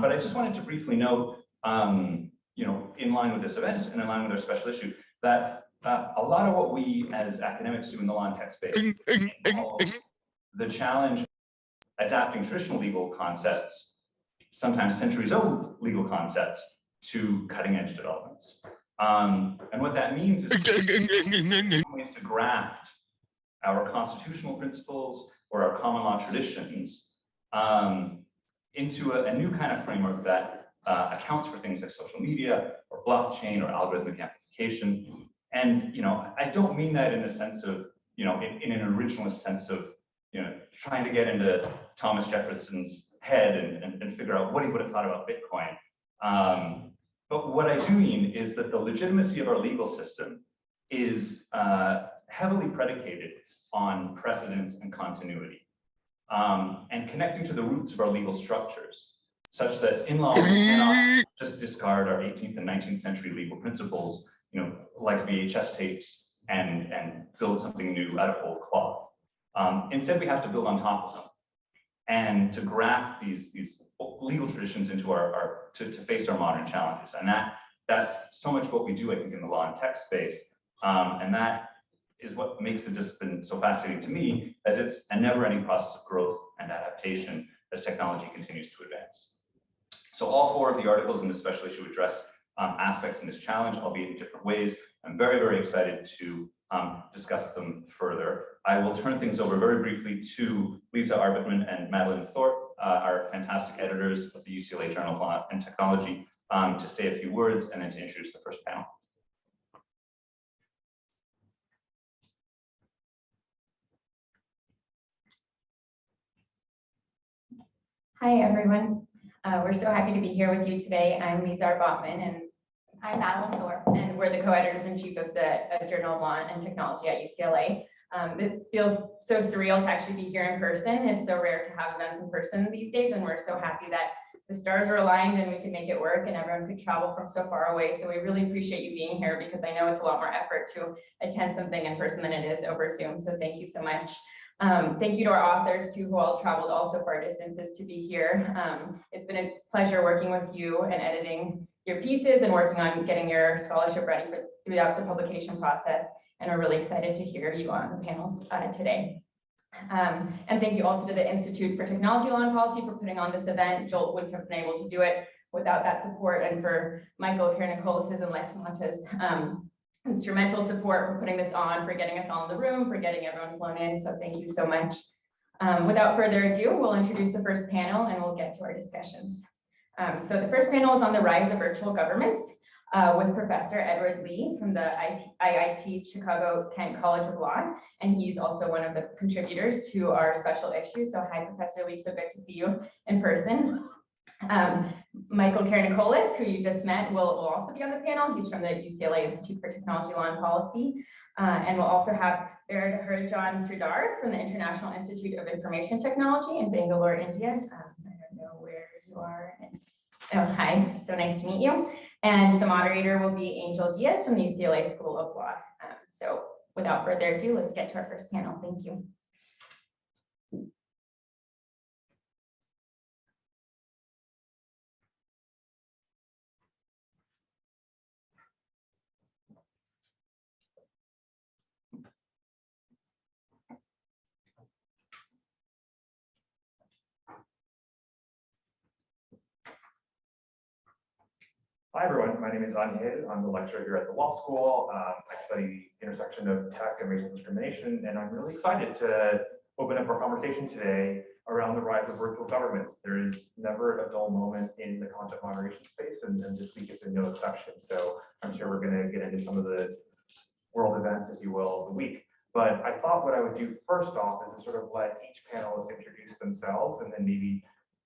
But I just wanted to briefly note, in line with this event and in line with our special issue, that a lot of what we as academics do in the law and tech space involves the challenge of adapting traditional legal concepts, sometimes centuries-old legal concepts, to cutting-edge developments. And what that means is ways to graft our constitutional principles or our common law traditions into a new kind of framework that accounts for things like social media or blockchain or algorithmic amplification. And I don't mean that in the sense of, in an originalist sense of, trying to get into Thomas Jefferson's head and figure out what he would have thought about Bitcoin. But what I do mean is that the legitimacy of our legal system is heavily predicated on precedent and continuity, and connecting to the roots of our legal structures, such that in law we cannot just discard our 18th and 19th century legal principles, like VHS tapes, and build something new out of whole cloth. Instead, we have to build on top of them, and to graft these legal traditions into to face our modern challenges. And that's so much what we do, I think, in the law and tech space. And that is what makes the discipline so fascinating to me, as it's a never-ending process of growth and adaptation as technology continues to advance. So all 4 of the articles in this special issue address aspects in this challenge, albeit in different ways. I'm very, very excited to discuss them further. I will turn things over very briefly to Lisa Arbitman and Madeline Thorpe, our fantastic editors of the UCLA Journal of Law and Technology, to say a few words and then to introduce the first panel. Hi, everyone. We're so happy to be here with you today. I'm Lisa Arbitman, and I'm Madeline Thorpe. And we're the co-editors-in-chief of the Journal of Law and Technology at UCLA. This feels so surreal to actually be here in person. It's so rare to have events in person these days, and we're so happy that the stars were aligned and we could make it work and everyone could travel from so far away. So we really appreciate you being here, because I know it's a lot more effort to attend something in person than it is over Zoom. So thank you so much. Thank you to our authors too, who all traveled also far distances to be here. It's been a pleasure working with you and editing your pieces and working on getting your scholarship ready throughout the publication process. And we're really excited to hear you on the panels today. And thank you also to the Institute for Technology Law and Policy for putting on this event. Jolt wouldn't have been able to do it without that support, and for Michael Karanicolas and Lex Monta's instrumental support for putting this on, for getting us all in the room, for getting everyone flown in. So thank you so much. Without further ado, we'll introduce the first panel and we'll get to our discussions. So the first panel is on the rise of virtual governments with Professor Edward Lee from the IIT Chicago Kent College of Law. And he's also one of the contributors to our special issue. So hi, Professor Lee, so good to see you in person. Michael Karanicolas, who you just met, will also be on the panel. He's from the UCLA Institute for Technology Law and Policy. And we'll also have Harijan Sridhar from the International Institute of Information Technology in Bangalore, India. I don't know where you are. Oh, hi, so nice to meet you. And the moderator will be Angel Diaz from the UCLA School of Law. So without further ado, let's get to our first panel. Thank you. Hi everyone, my name is Angel. I'm the lecturer here at the law school. I study the intersection of tech and racial discrimination, and I'm really excited to open up our conversation today around the rise of virtual governments. There is never a dull moment in the content moderation space, and this week is no exception. So I'm sure we're going to get into some of the world events, if you will, of the week. But I thought what I would do first off is to sort of let each panelist introduce themselves and then maybe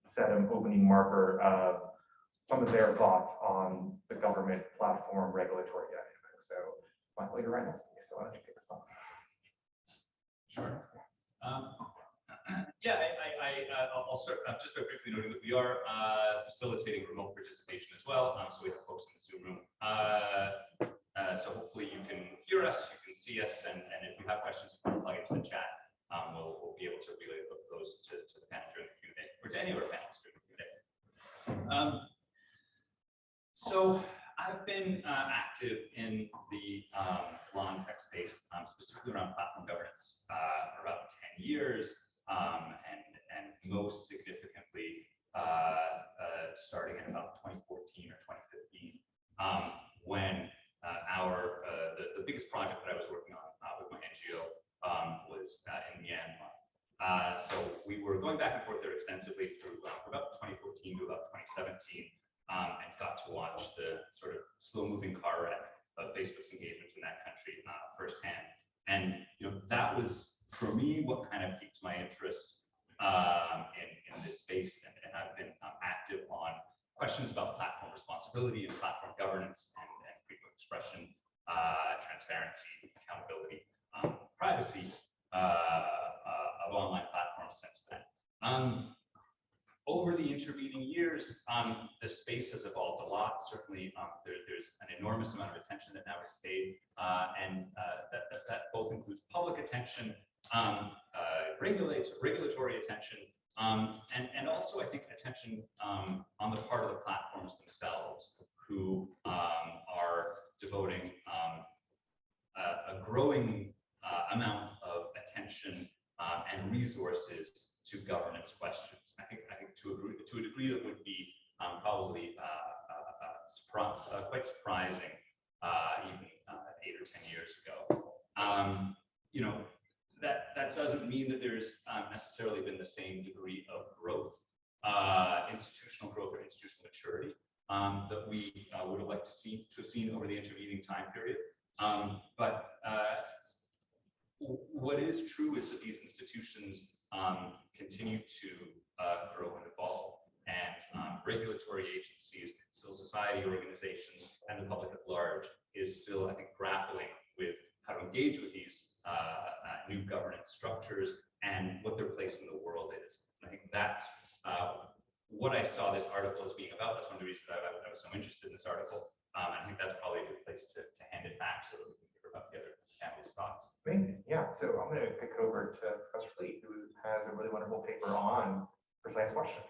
set an opening marker of some of their thoughts on the government platform regulatory dynamics. So, Michael, you're right next to me, so why don't you kick us off? Sure. Yeah, I'll start just by briefly noting that we are facilitating remote participation as well. So we have folks in the Zoom room. So hopefully you can hear us, you can see us, and if you have questions, you can plug into the chat. We'll be able to relay those to the panel during the Q&A, or to any of our panels during the Q&A. So I've been active in the law and tech space, specifically around platform governance, for about 10 years, and most significantly starting in about 2014 or 2015, when the biggest project that I was working on with my NGO was in Myanmar. So we were going back and forth there extensively through about 2014 to about 2017, and got to watch the sort of slow-moving car wreck of Facebook's engagement in that country firsthand. And that was, for me, what kind of piqued my interest in this space, and I've been active on questions about platform responsibility and platform governance and freedom of expression, transparency, accountability, privacy of online platforms since then. Over the intervening years, the space has evolved a lot. Certainly, there's an enormous amount of attention that now is paid, and that both includes public attention, regulatory attention, and also, I think, attention on the part of the platforms themselves, who are devoting a growing amount of attention and resources to governance questions. I think to a degree that would be probably quite surprising even 8 or 10 years ago. That doesn't mean that there's necessarily been the same degree of growth, institutional growth or institutional maturity that we would have liked to have seen over the intervening time period. But what is true is that these institutions continue to grow and evolve, and regulatory agencies, civil society organizations, and the public at large is still, I think, grappling with how to engage with these new governance structures and what their place in the world is. And I think that's what I saw this article as being about. That's one of the reasons that I was so interested in this article. And I think that's probably a good place to hand it back so that we can hear about the other panelists' thoughts. Amazing. Yeah. So I'm going to kick it over to Professor Fleet, who has a really wonderful paper on precise question.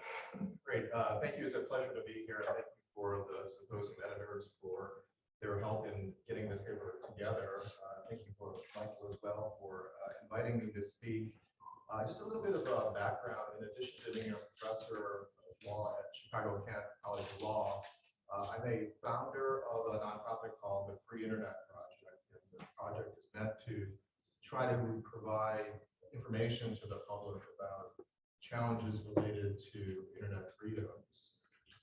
Great. Thank you. It's a pleasure to be here. Thank you for the symposium editors for their help in getting this paper together. Thank you for Michael as well for inviting me to speak. Just a little bit of a background. In addition to being a professor of law at Chicago Kent College of Law, I'm a founder of a nonprofit called the Free Internet Project. And the project is meant to try to provide information to the public about challenges related to internet freedoms.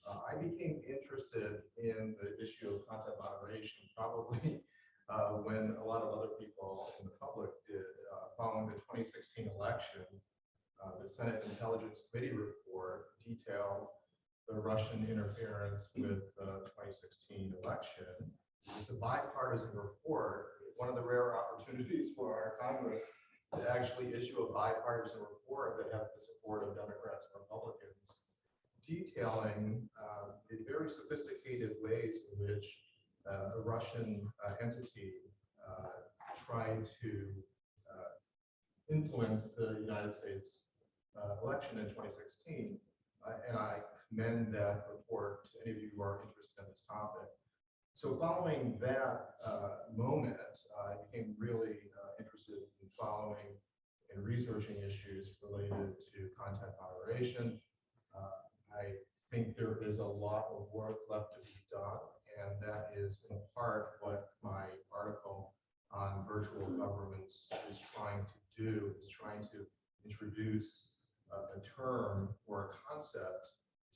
I became interested in the issue of content moderation probably when a lot of other people in the public did. Following the 2016 election, the Senate Intelligence Committee report detailed the Russian interference with the 2016 election. It's a bipartisan report, one of the rare opportunities for our Congress to actually issue a bipartisan report that has the support of Democrats and Republicans, detailing the very sophisticated ways in which a Russian entity tried to influence the United States election in 2016. And I commend that report to any of you who are interested in this topic. So following that moment, I became really interested in following and researching issues related to content moderation. I think there is a lot of work left to be done, and that is in part what my article on virtual governments is trying to do, is trying to introduce a term or a concept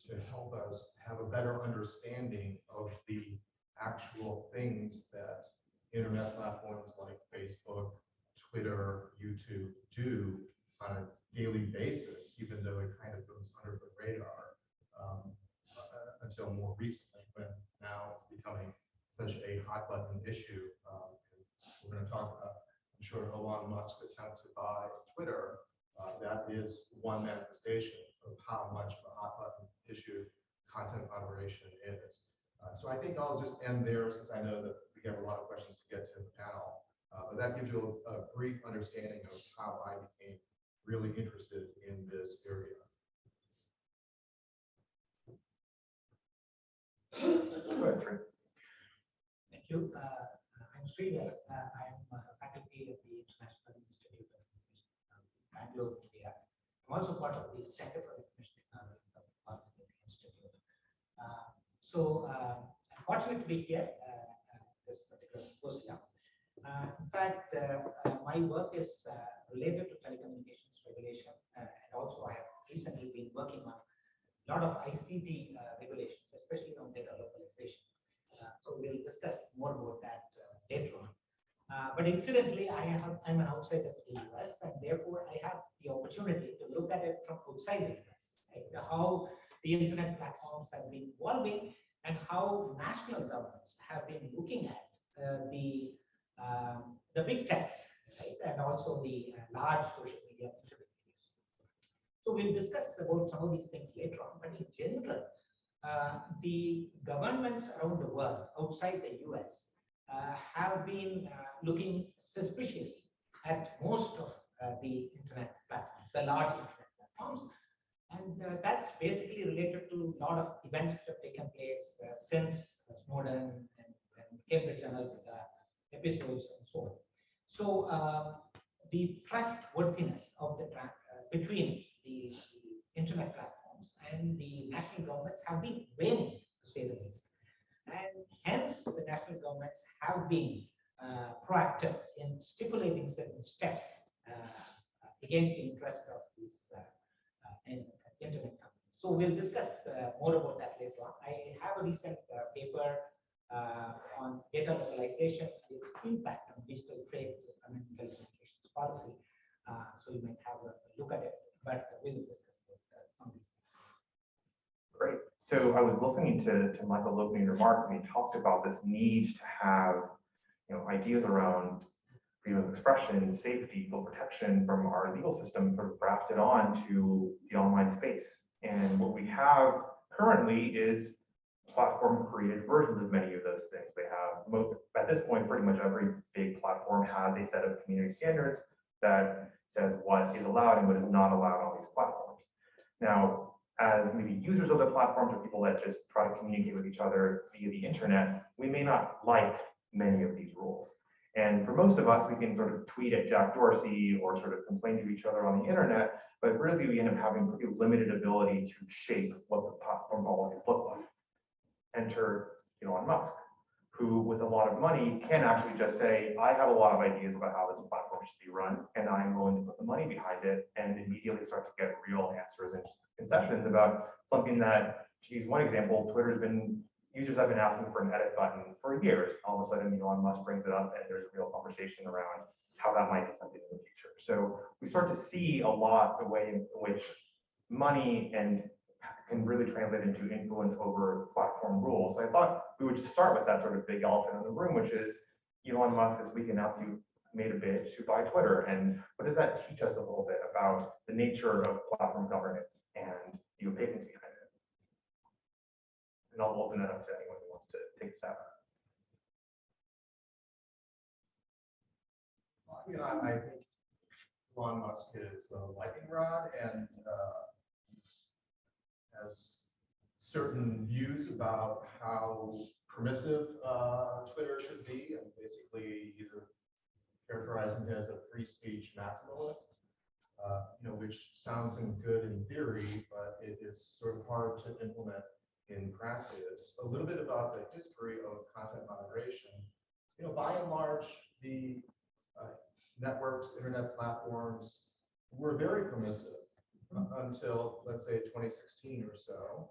to help us have a better understanding of the actual things that internet platforms like Facebook, Twitter, YouTube do on a daily basis, even though it kind of goes under the radar until more recently, when now it's becoming such a hot button issue. We're going to talk about, I'm sure, Elon Musk's attempt to buy Twitter. That is one manifestation of how much of a hot button issue content moderation is. So I think I'll just end there, since I know that we have a lot of questions to get to in the panel. But that gives you a brief understanding of how I became really interested in this area. Go ahead, Trey. Thank you. I'm Sridhar. I'm faculty at the International Institute of Information Technology, Bangalore, India. I'm also part of the Center for Information Technology of the Policy Institute. I'm fortunate to be here this particular symposium. In fact, my work is related to telecommunications regulation, and also I have recently been working on a lot of ICT regulations, especially on data localization. So we'll discuss more about that later on. But incidentally, I'm an outsider of the US, and therefore I have the opportunity to look at it from outside the US, right? How the internet platforms have been evolving and how national governments have been looking at the big techs, right? And also the large social media intermediaries. So we'll discuss about some of these things later on, but in general, the governments around the world outside the US have been looking suspiciously at most of the internet platforms, the large internet platforms. And that's basically related to a lot of events which have taken place since Snowden and Cambridge Analytica episodes and so on. So the trustworthiness of the between the internet platforms and the national governments have been waning, to say the least. And hence, the national governments have been proactive in stipulating certain steps against the interest of these internet companies. So we'll discuss more about that later on. I have a recent paper on data localization and its impact on digital trade, which is under telecommunications policy. So you might have a look at it, but we will discuss about some of these things. Great. So I was listening to Michael's opening remarks, and he talked about this need to have, ideas around freedom of expression, safety, equal protection from our legal system sort of grafted on to the online space. And what we have currently is platform created versions of many of those things. They have, at this point, pretty much every big platform has a set of community standards that says what is allowed and what is not allowed on these platforms. Now, as maybe users of the platforms or people that just try to communicate with each other via the internet, we may not like many of these rules. And for most of us, we can sort of tweet at Jack Dorsey or sort of complain to each other on the internet, but really we end up having pretty limited ability to shape what the platform policies look like. Enter Elon Musk, who with a lot of money can actually just say, I have a lot of ideas about how this platform should be run, and I'm willing to put the money behind it, and immediately start to get real answers and concessions about something that, to use one example, users have been asking for an edit button for years. All of a sudden, Elon Musk brings it up, and there's a real conversation around how that might be something in the future. So we start to see a lot the way in which money can really translate into influence over platform rules. So I thought we would just start with that sort of big elephant in the room, which is Elon Musk this week announced he made a bid to buy Twitter. And what does that teach us a little bit about the nature of platform governance and the opaqueness behind it? And I'll open it up to anyone who wants to take a stab at it. I think Elon Musk is a lightning rod and has certain views about how permissive Twitter should be, and basically either characterize him as a free speech maximalist, which sounds good in theory, but it is sort of hard to implement in practice. A little bit about the history of content moderation. By and large, the networks, internet platforms were very permissive until, let's say, 2016 or so.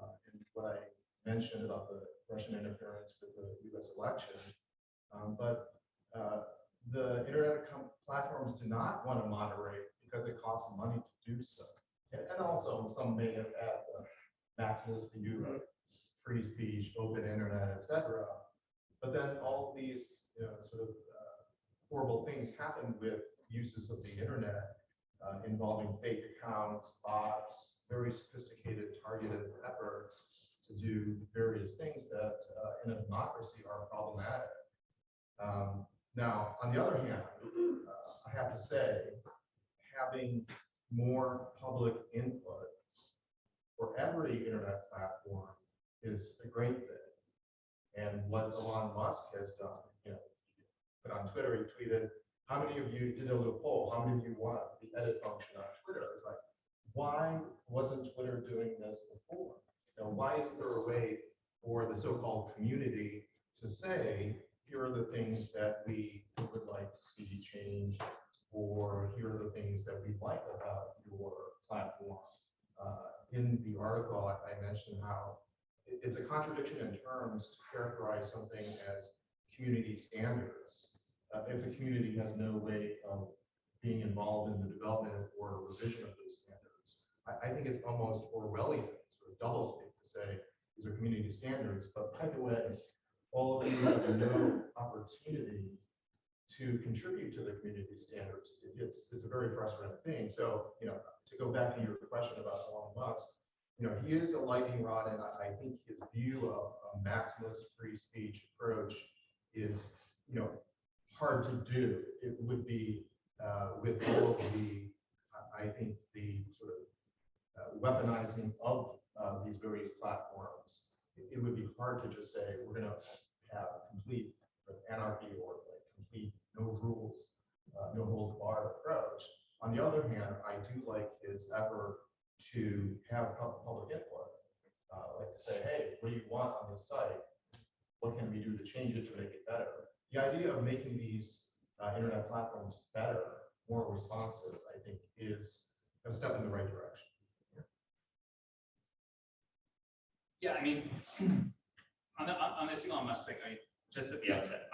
And what I mentioned about the Russian interference with the US election. But the internet platforms do not want to moderate because it costs money to do so. And also some may have had the maximalist view of free speech, open internet, etc. But then all these sort of horrible things happen with uses of the internet involving fake accounts, bots, very sophisticated targeted efforts to do various things that in a democracy are problematic. Now, on the other hand, I have to say, having more public input for every internet platform is a great thing. And what Elon Musk has done, put on Twitter, he tweeted, how many of you did a little poll? How many of you want the edit function on Twitter? It's like, why wasn't Twitter doing this before? Why isn't there a way for the so-called community to say, here are the things that we would like to see change, or here are the things that we like about your platform. In the article, I mentioned how it's a contradiction in terms to characterize something as community standards if the community has no way of being involved in the development or revision of those standards. I think it's almost Orwellian, sort of doublespeak to say these are community standards, but by the way, all of you have no opportunity to contribute to the community standards. It's a very frustrating thing. So, to go back to your question about Elon Musk, he is a lightning rod, and I think his view of a maximalist free speech approach is, hard to do. It would be with all of the, I think, the sort of weaponizing of these various platforms. It would be hard to just say we're going to have complete anarchy or complete no rules, no holds barred approach. On the other hand, I do like his effort to have public input, like to say, hey, what do you want on the site? What can we do to change it to make it better? The idea of making these internet platforms better, more responsive, I think, is a step in the right direction. Yeah, I mean, on this Elon Musk thing, just at the outset,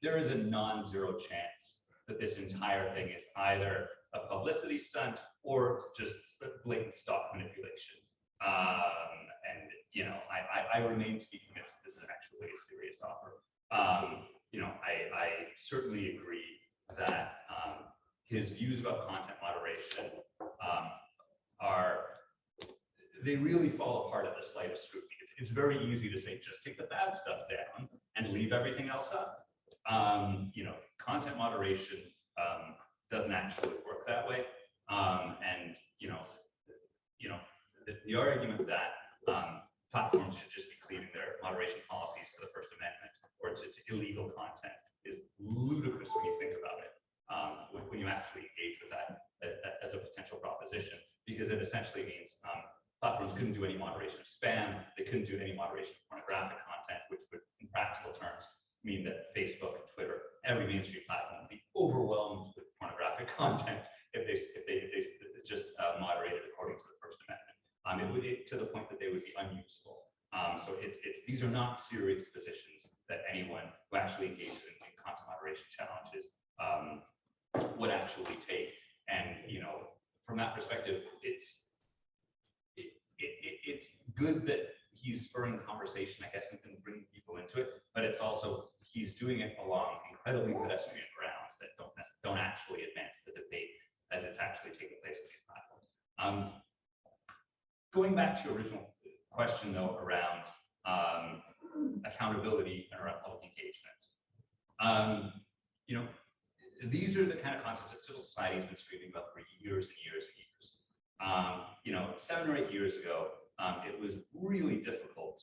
there is a non-zero chance that this entire thing is either a publicity stunt or just blatant stock manipulation. And I remain to be convinced that this is actually a serious offer. I certainly agree that his views about content moderation they really fall apart at the slightest scrutiny. It's very easy to say, just take the bad stuff down and leave everything else up. Content moderation doesn't actually work that way. The argument that platforms should just be cleaving their moderation policies to the First Amendment or to illegal content is ludicrous when you think about it, when you actually engage with that as a potential proposition, because it essentially means platforms couldn't do any moderation of spam, they couldn't do any moderation of pornographic content, which would, in practical terms, mean that Facebook and Twitter, every mainstream platform, would be overwhelmed with pornographic content if they just moderated according to the First Amendment. It would to the point that they would be unusable. So these are not serious positions that anyone who actually engages in content moderation challenges would actually take. And from that perspective, it's good that he's spurring conversation, I guess, and bringing people into it. But it's also he's doing it along incredibly pedestrian grounds that don't actually advance the debate as it's actually taking place in these platforms. Going back to your original question, though, around accountability and around public engagement, these are the kind of concepts that civil society has been screaming about for years and years and years. 7 or 8 years ago, it was really difficult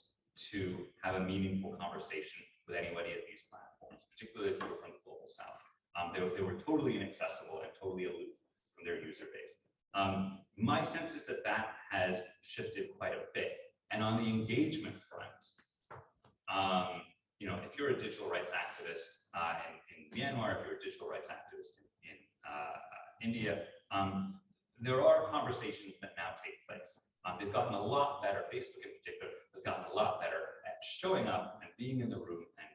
to have a meaningful conversation with anybody at these platforms, particularly if you were from the global south. They were totally inaccessible and totally aloof from their user base. My sense is that has shifted quite a bit. And on the engagement front, if you're a digital rights activist in Myanmar, if you're a digital rights activist in India, there are conversations that now take place. They've gotten a lot better. Facebook in particular has gotten a lot better at showing up and being in the room and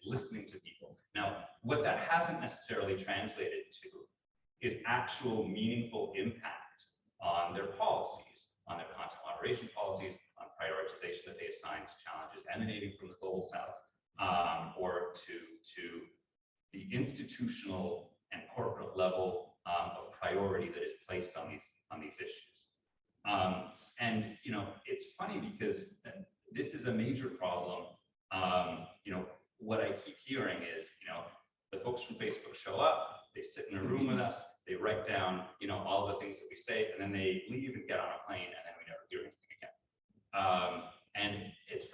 listening to people. Now, what that hasn't necessarily translated to is actual meaningful impact on their policies, on their content moderation policies, on prioritization that they assign to challenges emanating from the global south, or to the institutional and corporate level of priority that is placed on these issues. It's funny because this is a major problem. What I keep hearing is, the folks from Facebook show up, they sit in a room with us, they write down, all the things that we say, and then they leave and get on a plane, and then we never hear anything again. And it's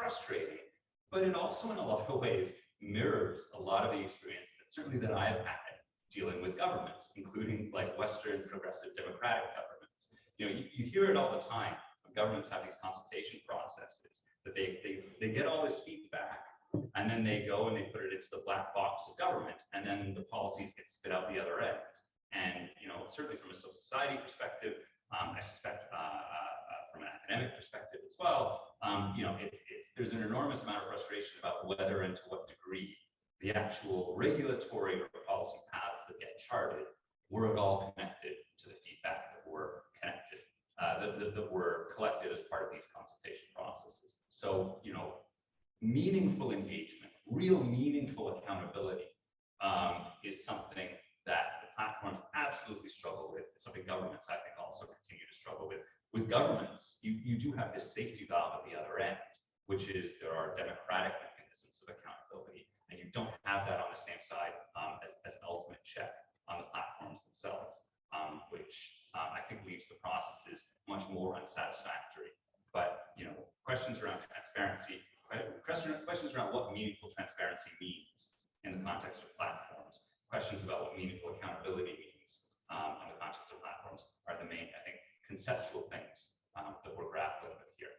also in a lot of ways mirrors a lot of the experience that I've had dealing with governments, including like Western progressive democratic governments. You hear it all the time when governments have these consultation processes that they get all this feedback and then they go and they put it into the black box of government, and then the policies get spit out the other end. And certainly from a civil society perspective, I suspect from an academic perspective as well, there's an enormous amount of frustration about whether and to what degree the actual regulatory or policy paths that get charted were at all connected to the feedback that were connected, that were collected as part of these consultation processes. So, meaningful engagement, real meaningful accountability is something that the platforms absolutely struggle with. It's something governments, I think, also continue to struggle with. With governments, you do have this safety valve at the other end, which is there are democratic mechanisms of accountability, and you don't have that on the same side as an ultimate check on the platforms themselves, which I think leaves the processes much more unsatisfactory. But questions around transparency, questions around what meaningful transparency means in the context of platforms, questions about what meaningful accountability means in the context of platforms are the main, I think, conceptual things that we're grappling with here.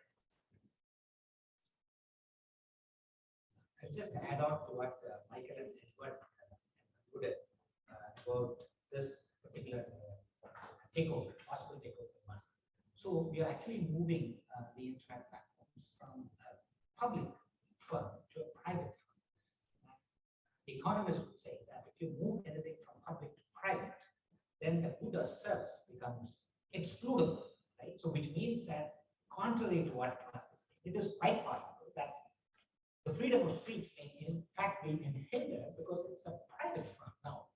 I'll just add on to what Michael and Edward alluded about this particular takeover, possible takeover from us. So we are actually moving the internet platforms from a public firm to a private firm. The economists would say that if you move anything from public to private, then the good or service becomes excludable, right? So which means that contrary to what Musk is saying, it is quite possible that the freedom of speech may in fact be hindered because it's a private firm now,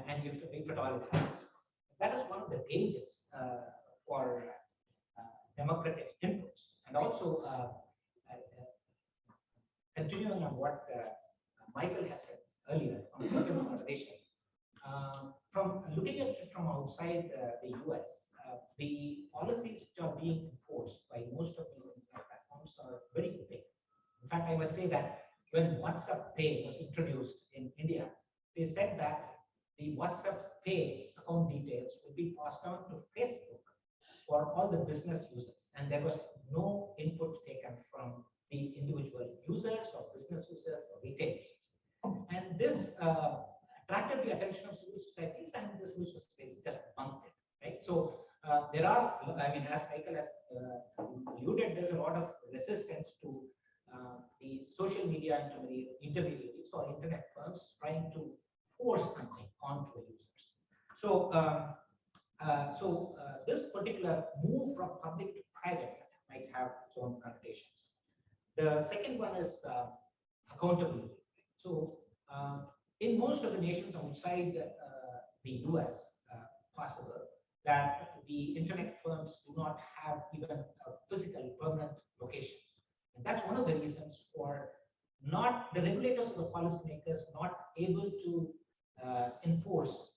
and if at all it happens. That is one of the dangers for democratic inputs. And also, continuing on what Michael has said earlier on moderation, from looking at it from outside the US, the policies which are being enforced by most of these internet platforms are very opaque. In fact, I must say that when WhatsApp Pay was introduced in India, they said that the WhatsApp Pay account details would be passed on to Facebook for all the business users, and there was no input taken from the individual users or business users or retail users. And this attracted the attention of civil societies, and the civil societies just bumped it, right? So there are, as Michael has alluded, there's a lot of resistance to the social media intermediaries or internet firms trying to force something onto users. So, this particular move from public to private might have its own connotations. The second one is accountability. So, in most of the nations outside the US, possible that the internet firms do not have even a physical permanent location. And that's one of the reasons for not the regulators or the policymakers not able to enforce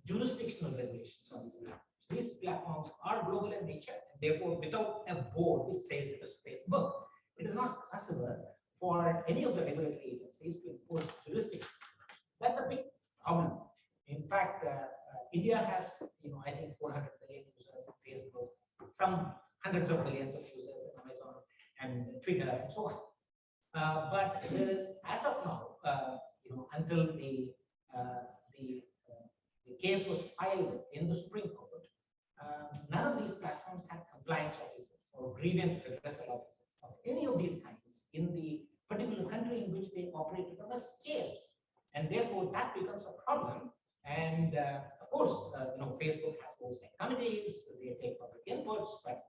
jurisdictional regulations on these platforms. These platforms are global in nature, and therefore, without a board which says it is Facebook, it is not possible for any of the regulatory agencies to enforce jurisdiction. That's a big problem. In fact, India has, I think 400 million users on Facebook, some hundreds of millions of users on Amazon and Twitter and so on. But there is, as of now, until the case was filed in the Supreme Court, none of these platforms had compliance officers or grievance redressal officers of any of these kinds in the particular country in which they operated on a scale. And therefore, that becomes a problem. And of course, Facebook has oversight committees, they take public inputs, but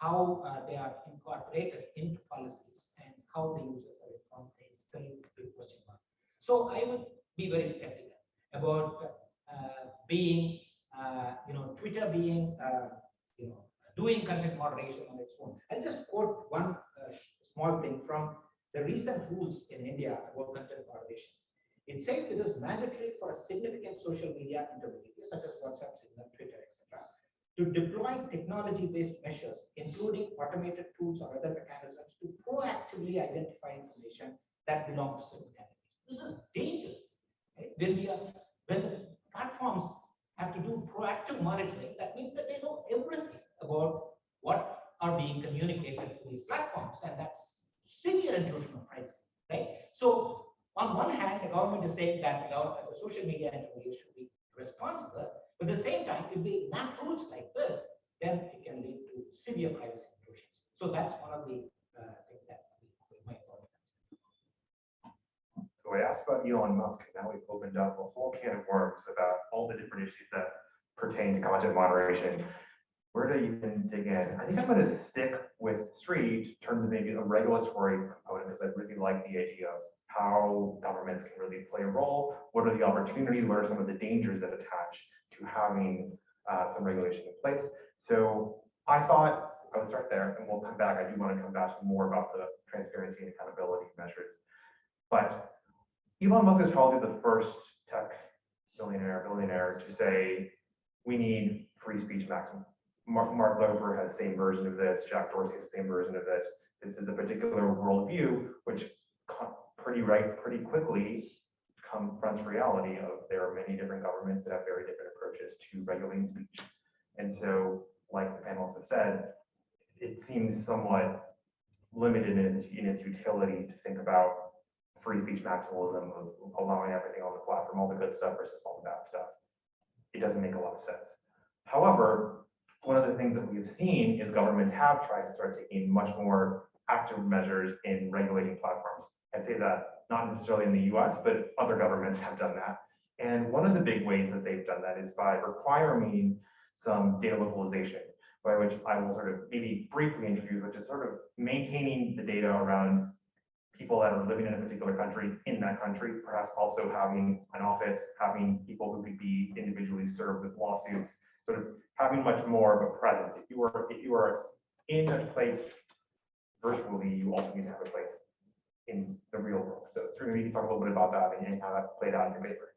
how they are incorporated into policies and how the users are informed is still a big question mark. So I would be very skeptical about Twitter being, doing content moderation on its own. I'll just quote one small thing from the recent rules in India about content moderation. It says it is mandatory for a significant social media intermediary, such as WhatsApp, Signal, Twitter, etc., to deploy technology-based measures, including automated tools or other mechanisms to proactively identify information that belong to certain categories. This is dangerous. Right? When the platforms have to do proactive monitoring, that means that they know everything about what are being communicated to these platforms, and that's severe intrusion of privacy, right? So on one hand, the government is saying that the social media intermediaries should be responsible, but at the same time, if they enact rules like this, then it can lead to severe privacy intrusions. So that's one of the things that we might want to. So I asked about Elon Musk, and now we've opened up a whole can of worms about all the different issues that pertain to content moderation. Where to even dig in? I think I'm going to stick with Sri in terms of maybe a regulatory component, because I really like the idea of how governments can really play a role. What are the opportunities? What are some of the dangers that attach to having some regulation in place? So I thought I would start there, and we'll come back. I do want to come back to more about the transparency and accountability measures. But Elon Musk is probably the first tech billionaire to say we need free speech maximum. Mark Zuckerberg has the same version of this. Jack Dorsey has the same version of this. This is a particular worldview which pretty quickly confronts reality of there are many different governments that have very different approaches to regulating speech. And so, like the panelists have said, it seems somewhat limited in its utility to think about free speech maximalism of allowing everything on the platform, all the good stuff versus all the bad stuff. It doesn't make a lot of sense. However, one of the things that we've seen is governments have tried to start taking much more active measures in regulating platforms. I say that not necessarily in the US, but other governments have done that. And one of the big ways that they've done that is by requiring some data localization, by which I will sort of maybe briefly introduce, which is sort of maintaining the data around people that are living in a particular country in that country, perhaps also having an office, having people who could be individually served with lawsuits, sort of having much more of a presence. If you are in a place virtually, you also need to have a place in the real world. So Sri, maybe talk a little bit about that and how that played out in your paper.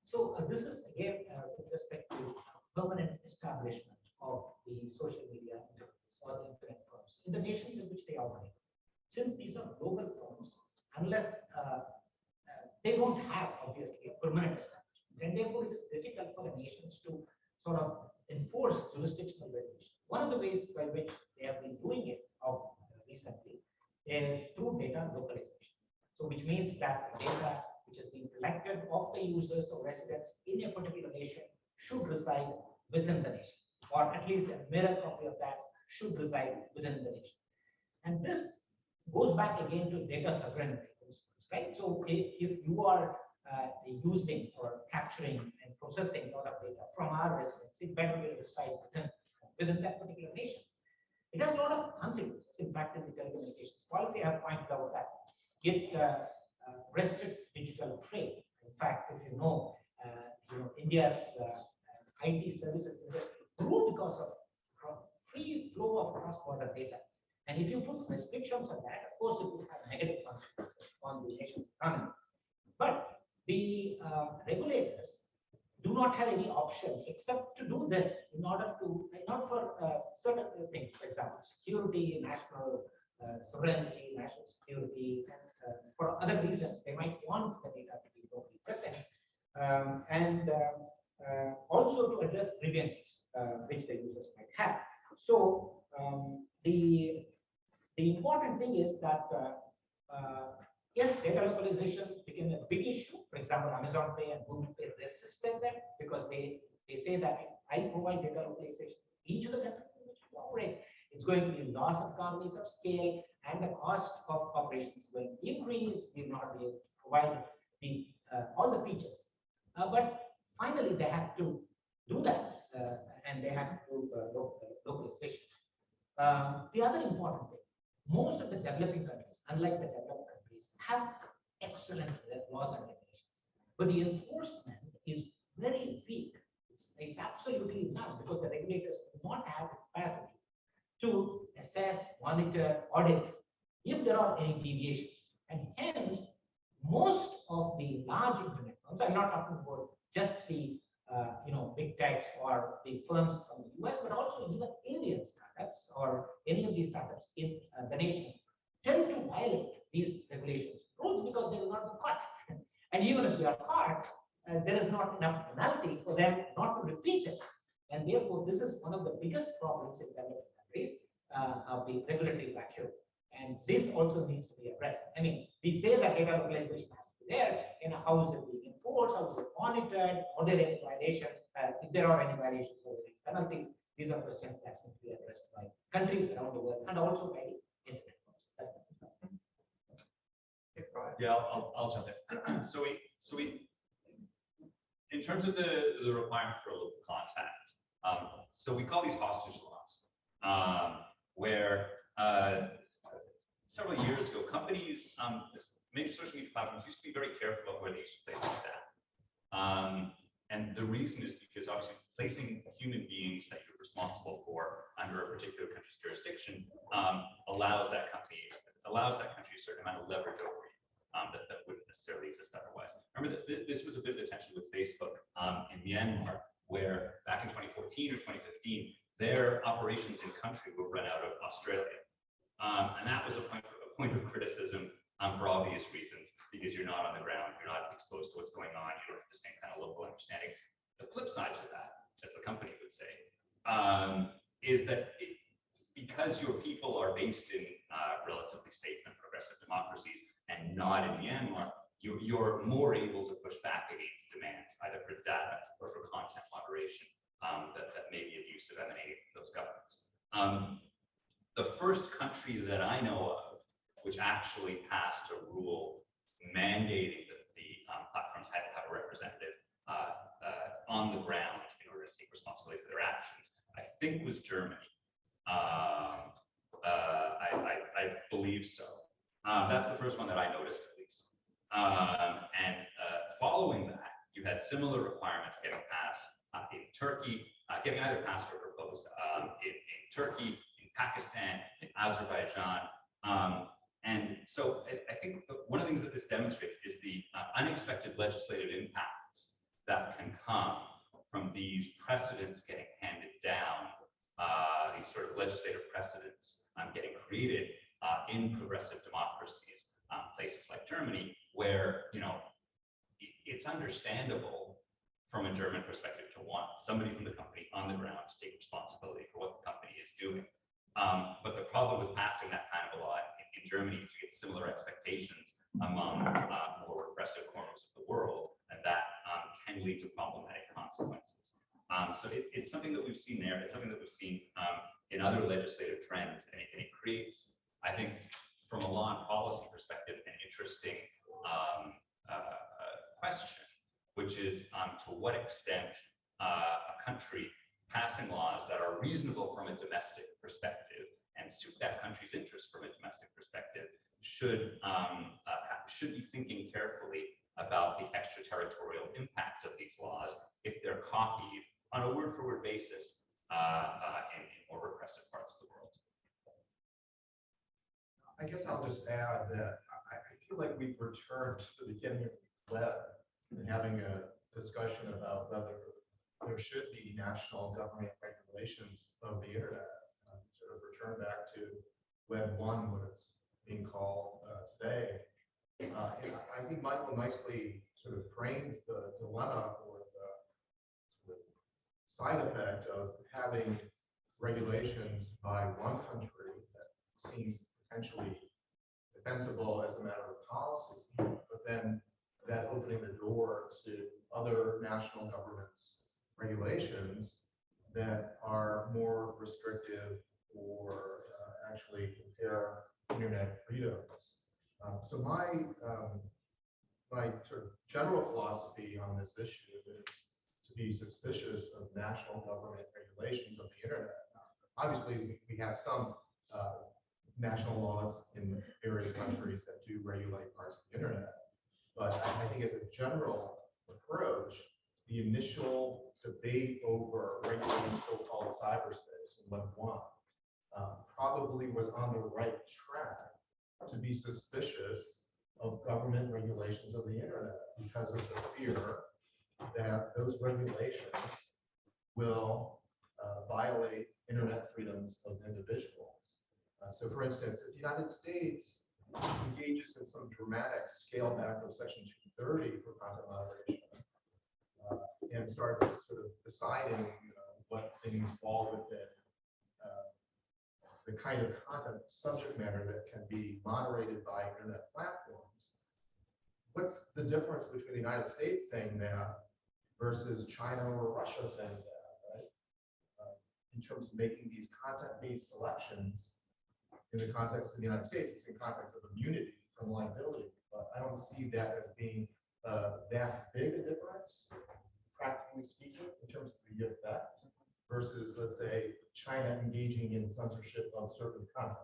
So this is again with respect to permanent establishment of the social media or the internet firms in the nations in which they operate. Since these are global firms, unless they don't have obviously a permanent establishment, and therefore it is difficult for the nations to sort of enforce jurisdictional regulation. One of the ways by which they have been doing it recently is through data localization. So which means that the data which has been collected of the users or residents in a particular nation should reside within the nation, or at least a mirror copy of that should reside within the nation. And this goes back again to data sovereignty principles, right? So if you are using or capturing and processing a lot of data from our residents, it better will reside within that particular nation. It has a lot of consequences. In fact, in the telecommunications policy, I have pointed out that it restricts digital trade. In fact, if you know India's IT services industry grew because of free flow of cross-border data. And if you put restrictions on that, of course, it will have negative consequences on the nation's economy. But the regulators do not have any option except to do this in order to, not for certain things, for example, security, national sovereignty, national security, and for other reasons, they might want the data to be locally present, and also to address grievances which the users might have. So the important thing is that yes, data localization became a big issue. For example, Amazon Pay and Google Pay resisted that because they say that if I provide data localization to each of the countries in which we operate, it's going to be loss of economies of scale, and the cost of operations will increase. We will not be able to provide the all the features. But finally, they had to do that, and they had to do localization. The other important thing, most of the developing countries, unlike the developed countries, have excellent laws and regulations, but the enforcement is very weak. It's absolutely none, because the regulators do not have the capacity to assess, monitor, audit if there are any deviations. And hence, most of the large internet firms, I'm not talking about just the big techs or the firms from the US, but also even Indian startups or any of these startups in the nation, tend to violate these regulations rules because they will not be caught. And even if they are caught, there is not enough penalty for them not to repeat it. And therefore, this is one of the biggest problems in developing countries of the regulatory vacuum. And this also needs to be addressed. I mean, we say that data localization has to be there, and how is it being enforced, how is it monitored, are there any violations, if there are any violations or any penalties, these are questions that need to be addressed by countries around the world and also by the internet firms. Yeah, I'll jump in. So we, in terms of the requirement for local contact, so we call these hostage laws, where several years ago, companies, major social media platforms used to be very careful about where they used to place their staff. And the reason is because obviously placing human beings that you're responsible for under a particular country's jurisdiction allows that country a certain amount of leverage over you that wouldn't necessarily exist otherwise. Remember that this was a bit of the tension with Facebook in Myanmar, where back in 2014 or 2015, their operations in country were run out of Australia. And that was a point of criticism for obvious reasons, because you're not on the ground, you're not exposed to what's going on, you don't have the same kind of local understanding. The flip side to that, as the company would say, is that because your people are based in relatively safe and progressive democracies and not in Myanmar, you're more able to push back against demands, either for data or for content moderation that may be abusive emanating from those governments. The first country that I know of which actually passed a rule mandating that the platforms had to have a representative on the ground in order to take responsibility for their actions, I think was Germany. I believe so. That's the first one that I noticed, at least. And following that, you had similar requirements getting passed in Turkey, getting either passed or proposed in Turkey, in Pakistan, in Azerbaijan. And so I think one of the things that this demonstrates is the unexpected legislative impacts that can come from these precedents getting handed down, these sort of legislative precedents getting created in progressive democracies, places like Germany, where, you know, it's understandable from a German perspective to want somebody from the company on the ground to take responsibility for what the company is doing. But the problem with passing that kind of a law in Germany is you get similar expectations among more repressive corners of the world, and that can lead to problematic consequences. So it's something that we've seen there. It's something that we've seen in other legislative trends, and it creates, I think, from a law and policy perspective, an interesting question, which is to what extent a country passing laws that are reasonable from a domestic perspective and suit that country's interests from a domestic perspective should be thinking carefully about the extraterritorial impacts of these laws if they're copied on a word-for-word basis in more repressive parts of the world. I guess I'll just add that I feel like we've returned to the beginning of the web and having a discussion about whether there should be national government regulations of the internet. Sort of return back to Web 1, what it's being called today. And I think Michael nicely sort of frames the dilemma or the sort of side effect of having regulations by one country that seem potentially defensible as a matter of policy, but then that opening the door to other national governments' regulations that are more restrictive or actually impair internet freedoms. So my sort of general philosophy on this issue is to be suspicious of national government regulations of the internet. Obviously, we have some national laws in various countries that do regulate parts of the internet, but I think as a general approach, the initial debate over regulating so-called cyberspace in Web 1 probably was on the right track to be suspicious of government regulations of the internet because of the fear that those regulations will violate internet freedoms of individuals. So for instance, if the United States engages in some dramatic scale back of Section 230 for content moderation, and starts sort of deciding what things fall within the kind of content subject matter that can be moderated by internet platforms. What's the difference between the United States saying that versus China or Russia saying that, right? In terms of making these content-based selections in the context of the United States, it's in context of immunity from liability. But I don't see that as being that big a difference, practically speaking, in terms of the effect, versus, let's say, China engaging in censorship of certain content.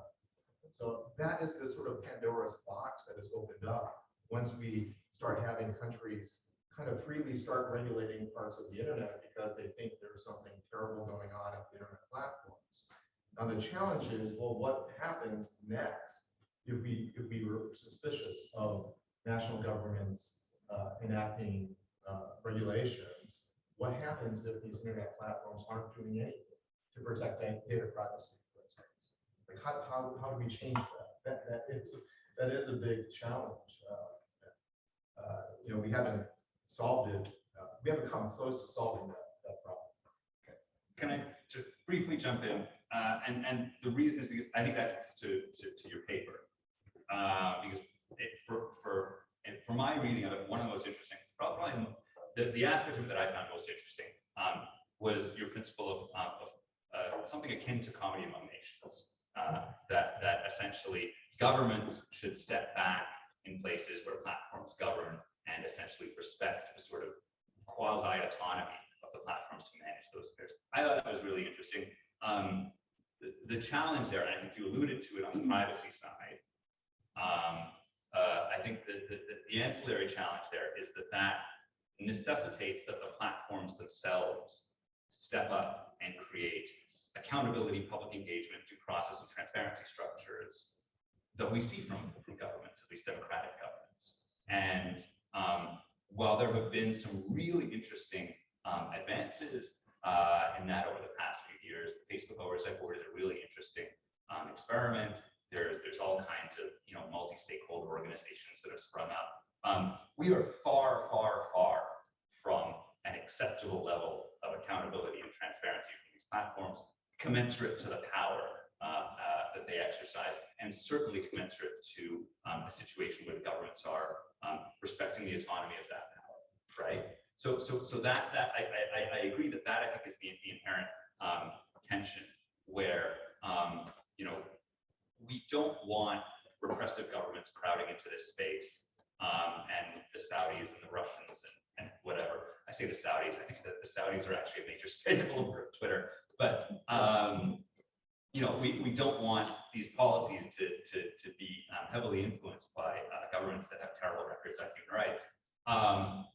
So that is the sort of Pandora's box that is opened up once we start having countries kind of freely start regulating parts of the internet because they think there's something terrible going on at the internet platforms. Now the challenge is, well, what happens next if we were suspicious of national governments enacting regulations? What happens if these internet platforms aren't doing anything to protect data privacy, for instance? Like how do we change that? That is a big challenge. We haven't solved it. We haven't come close to solving that problem. Okay. Can I just briefly jump in? And the reason is because I think that's to your paper. Because for my reading of it, one of the most interesting, probably the aspect of it that I found most interesting was your principle of something akin to comedy among nations. That essentially governments should step back in places where platforms govern and essentially respect the sort of quasi-autonomy of the platforms to manage those affairs. I thought that was really interesting. The challenge there, and I think you alluded to it on the privacy side, I think that the ancillary challenge there is that necessitates that the platforms themselves step up and create accountability, public engagement, due process, and transparency structures that we see from governments, at least democratic governments. And while there have been some really interesting advances in that over the past few years, the Facebook Oversight Board is a really interesting experiment. There's all kinds of multi-stakeholder organizations that have sprung up. We are far, far, far from an acceptable level of accountability and transparency from these platforms, commensurate to the power that they exercise, and certainly commensurate to a situation where the governments are respecting the autonomy of that power, right? So that I agree that I think is the inherent tension where we don't want repressive governments crowding into this space, and the Saudis and the Russians and whatever. I say the Saudis. I think that the Saudis are actually a major stakeholder of Twitter, but we don't want these policies to be heavily influenced by governments that have terrible records on human rights.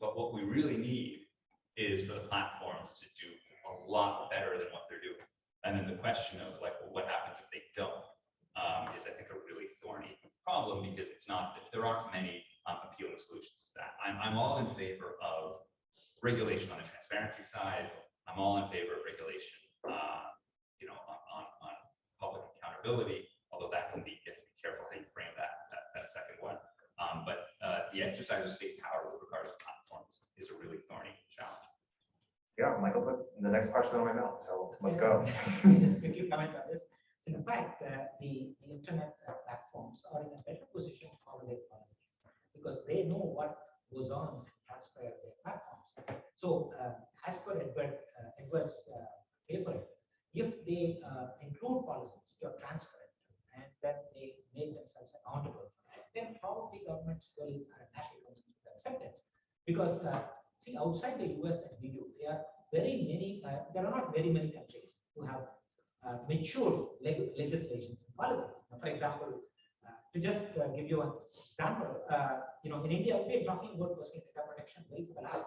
But what we really need is for the platforms to do a lot better than what they're doing. And then the question of what happens if they don't is, I think, a really thorny problem, because there aren't many appealing solutions to that. I'm all in favor of regulation on the transparency side. I'm all in favor of regulation, on public accountability, although that can be, you have to be careful how you frame that second one. But the exercise of state power with regard to platforms is a really thorny challenge. Yeah, Michael put the next question on my mouth, so let's go. Just quickly comment on this. So in fact, the internet platforms are in a better position to formulate policies because they know what goes on to transfer their platforms. So as per Edward's paper, if they include policies which are transparent and then they make themselves accountable for that, then probably governments will, national governments will accept it. Because see, outside the US and EU, there are not very many countries who have mature legislations and policies. Now, for example, to just give you an example, in India, we are talking about personal data protection bill for the last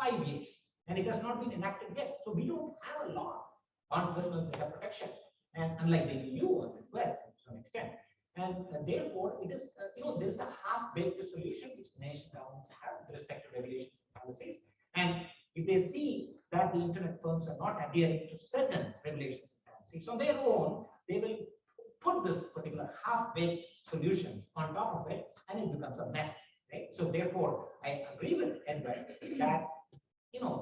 5 years, and it has not been enacted yet. So we don't have a law on personal data protection, and unlike the EU or the US to some extent. And therefore, it is, there is a half-baked solution which nation governments have with respect to regulations and policies. And if they see that the internet firms are not adhering to certain regulations and policies on their own, they will put this particular half-baked solutions on top of it, and it becomes a mess, right? So therefore, I agree with Edward that,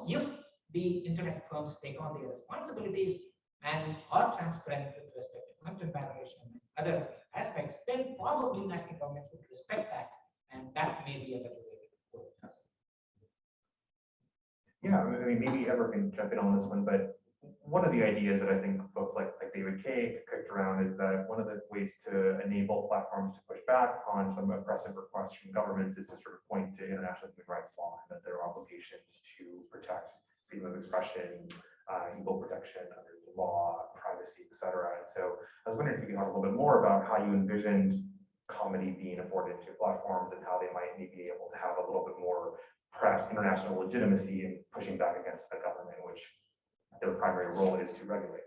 if the internet firms take on their responsibilities and are transparent with respect to content moderation and other aspects, then probably national governments would respect that, and that may be a better way to go with this. Yeah, I mean, maybe Ever can jump in on this one, but one of the ideas that I think folks like David Kay kicked around is that one of the ways to enable platforms to push back on some aggressive requests from governments is to sort of point to international human rights law and that there are obligations to protect freedom of expression, equal protection under the law, privacy, et cetera. And so I was wondering if you could talk a little bit more about how you envisioned comedy being afforded to platforms and how they might be able to have a little bit more perhaps international legitimacy in pushing back against the government, which their primary role is to regulate.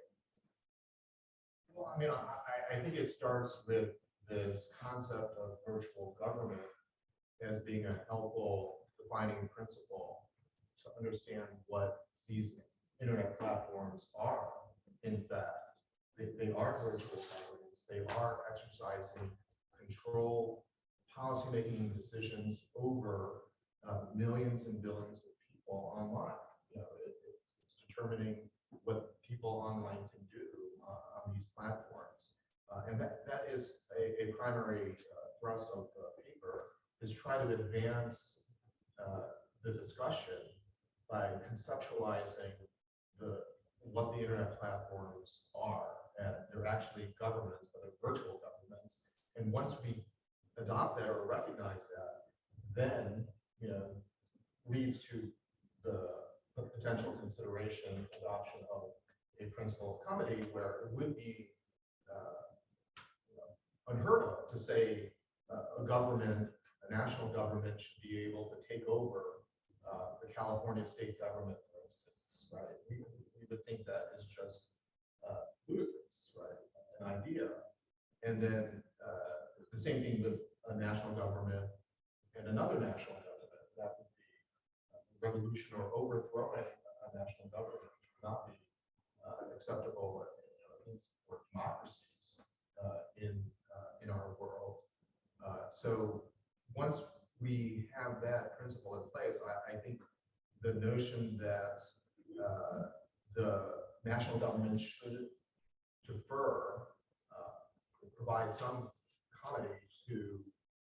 Well, I mean, I think it starts with this concept of virtual government as being a helpful defining principle to understand what these internet platforms are. In fact, they are virtual governments. They are exercising control, policymaking decisions over millions and billions of people online. It's determining what people online can do on these platforms. And that is a primary thrust of the paper, is try to advance the discussion by conceptualizing what the internet platforms are. And they're actually governments, but they're virtual governments. And once we adopt that or recognize that, then leads to the potential consideration adoption of a principle of comedy, where it would be unheard of to say a government, a national government, should be able to take over the California state government, for instance, right? We would think that is just ludicrous, right? An idea. And then the same thing with a national government and another national government. That would be revolution or overthrowing a national government would not be acceptable, at least for democracies in our world. So once we have that principle in place, I think the notion that the national government should defer, provide some comedy to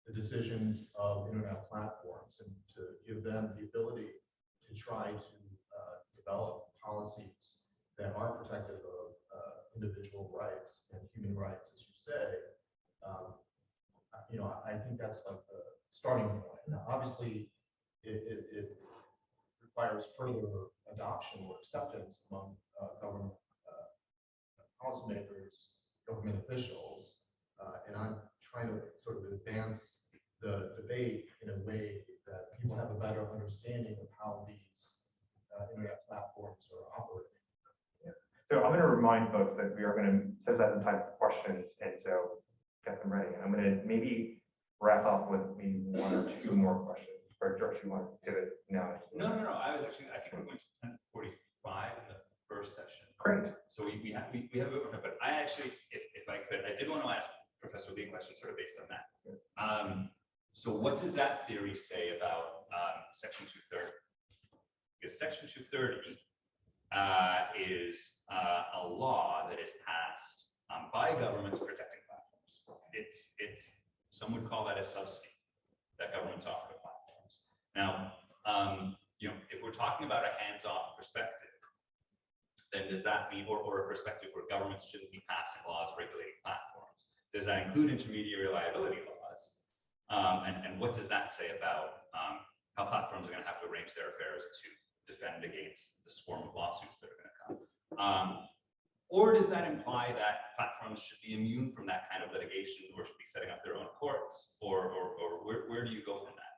the decisions of internet platforms and to give them the ability to try to develop policies that are protective of individual rights and human rights, as you say. I think that's like the starting point. Now, obviously, it requires further adoption or acceptance among government policymakers, government officials, and I'm trying to sort of advance the debate in a way that people have a better understanding of how these internet platforms are operating. Yeah. So I'm going to remind folks that we are going to set aside some time for questions, and so get them ready. And I'm going to maybe wrap up with maybe one or two more questions. Or George, you want to pivot now? No. I think we're going to 10:45 in the first session. Great. So we have a bit more time, but I actually, if I could, I did want to ask Professor Lee a question sort of based on that. So what does that theory say about Section 230? Because Section 230 is a law that is passed by governments protecting platforms. It's some would call that a subsidy that governments offer to platforms. Now, if we're talking about a hands-off perspective, then does that mean, or a perspective where governments shouldn't be passing laws regulating platforms? Does that include intermediary liability laws? And what does that say about how platforms are going to have to arrange their affairs to defend against the swarm of lawsuits that are going to come? Or does that imply that platforms should be immune from that kind of litigation, or should be setting up their own courts? Or where do you go from that?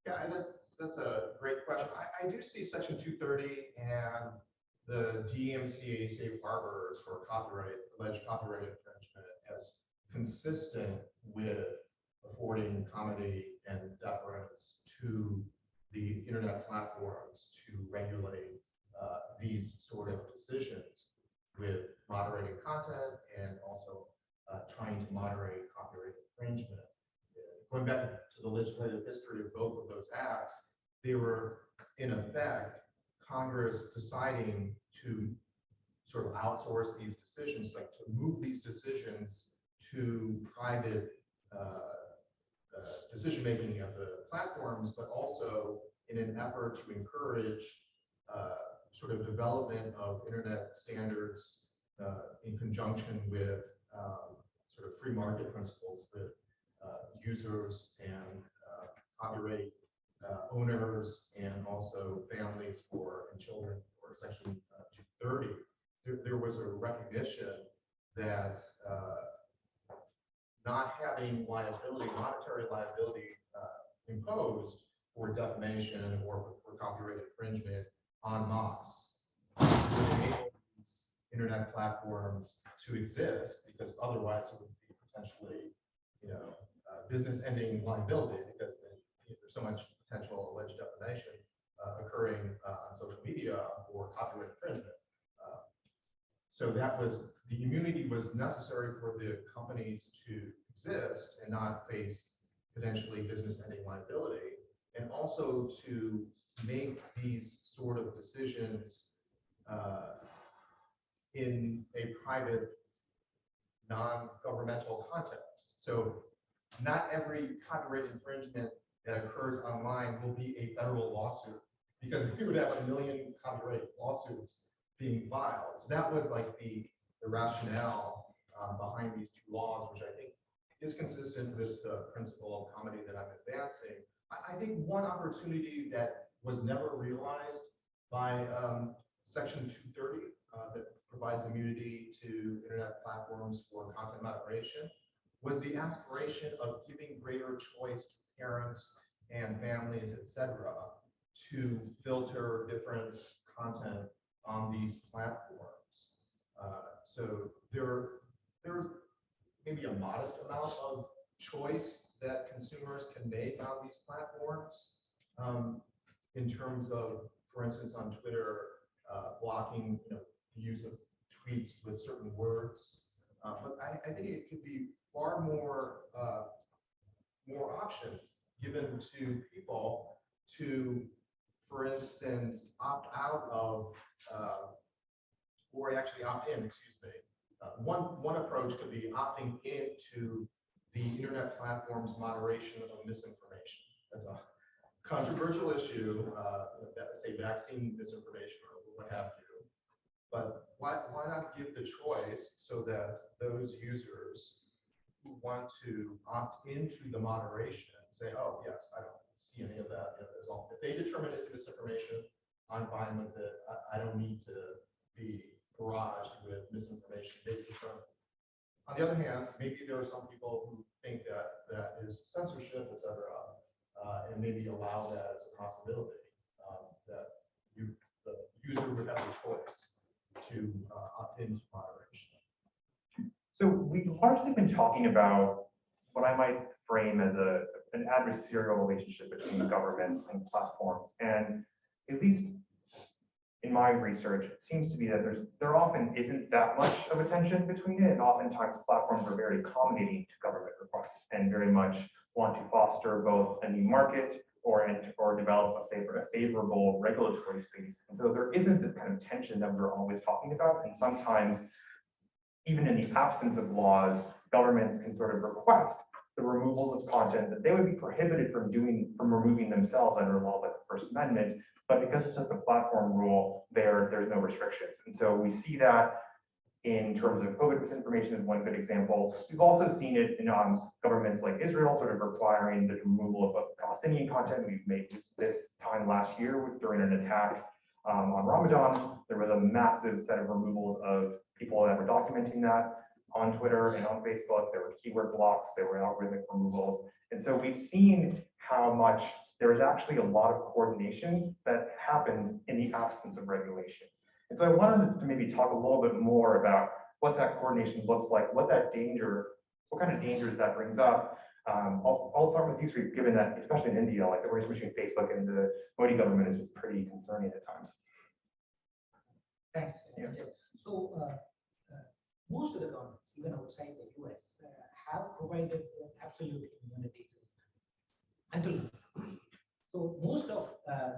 Yeah, and that's a great question. I do see Section 230 and the DMCA safe harbors for alleged copyright infringement as consistent with affording comedy and deference to the internet platforms to regulate these sort of decisions with moderating content and also history of both of those acts, they were in effect Congress deciding to sort of outsource these decisions, like to move these decisions to private decision-making of the platforms, but also in an effort to encourage sort of development of internet standards in conjunction with sort of free market principles with users and copyright owners and also families and children for Section 230. There was a recognition that not having liability, monetary liability imposed for defamation or for copyright infringement en masse would enable these internet platforms to exist, because otherwise it would be potentially, business-ending liability, because there's so much potential alleged defamation occurring on social media for copyright infringement. So the immunity was necessary for the companies to exist and not face potentially business-ending liability, and also to make these sort of decisions in a private, non-governmental context. So not every copyright infringement that occurs online will be a federal lawsuit, because we would have 1 million copyright lawsuits being filed. So that was like the rationale behind these two laws, which I think is consistent with the principle of comedy that I'm advancing. I think one opportunity that was never realized by Section 230 that provides immunity to internet platforms for content moderation was the aspiration of giving greater choice to parents and families, etc., to filter different content on these platforms. So there's maybe a modest amount of choice that consumers can make on these platforms in terms of, for instance, on Twitter, blocking the use of tweets with certain words. But I think it could be far more options given to people to, for instance, opt out of, or actually opt in, excuse me. One approach could be opting into the internet platform's moderation of misinformation. That's a controversial issue, say vaccine misinformation or what have you. But why not give the choice so that those users who want to opt into the moderation say, oh yes, I don't see any of that as well. If they determine it's misinformation, I'm fine with it. I don't need to be barraged with misinformation. They determine. On the other hand, maybe there are some people who think that that is censorship, etc., and maybe allow that as a possibility, that the user would have a choice to opt into moderation. So we've largely been talking about what I might frame as an adversarial relationship between governments and platforms. And at least in my research, it seems to be that there often isn't that much of a tension between it, and oftentimes platforms are very accommodating to government requests and very much want to foster both a new market or develop a favorable regulatory space. And so there isn't this kind of tension that we're always talking about. And sometimes, even in the absence of laws, governments can sort of request the removals of content that they would be prohibited from removing themselves under laws like the First Amendment. But because it's just a platform rule, there's no restrictions. And so we see that in terms of COVID misinformation is one good example. We've also seen it in governments like Israel sort of requiring the removal of Palestinian content. We've made this time last year during an attack on Ramadan. There was a massive set of removals of people that were documenting that on Twitter and on Facebook. There were keyword blocks, there were algorithmic removals. And so we've seen how much there is actually a lot of coordination that happens in the absence of regulation. And so I wanted to maybe talk a little bit more about what that coordination looks like, what kind of dangers that brings up. I'll start with you, Sri, given that, especially in India, like the relationship between Facebook and the Modi government is just pretty concerning at times. Thanks. Yeah. So most of the governments, even outside the US, have provided absolute immunity until most of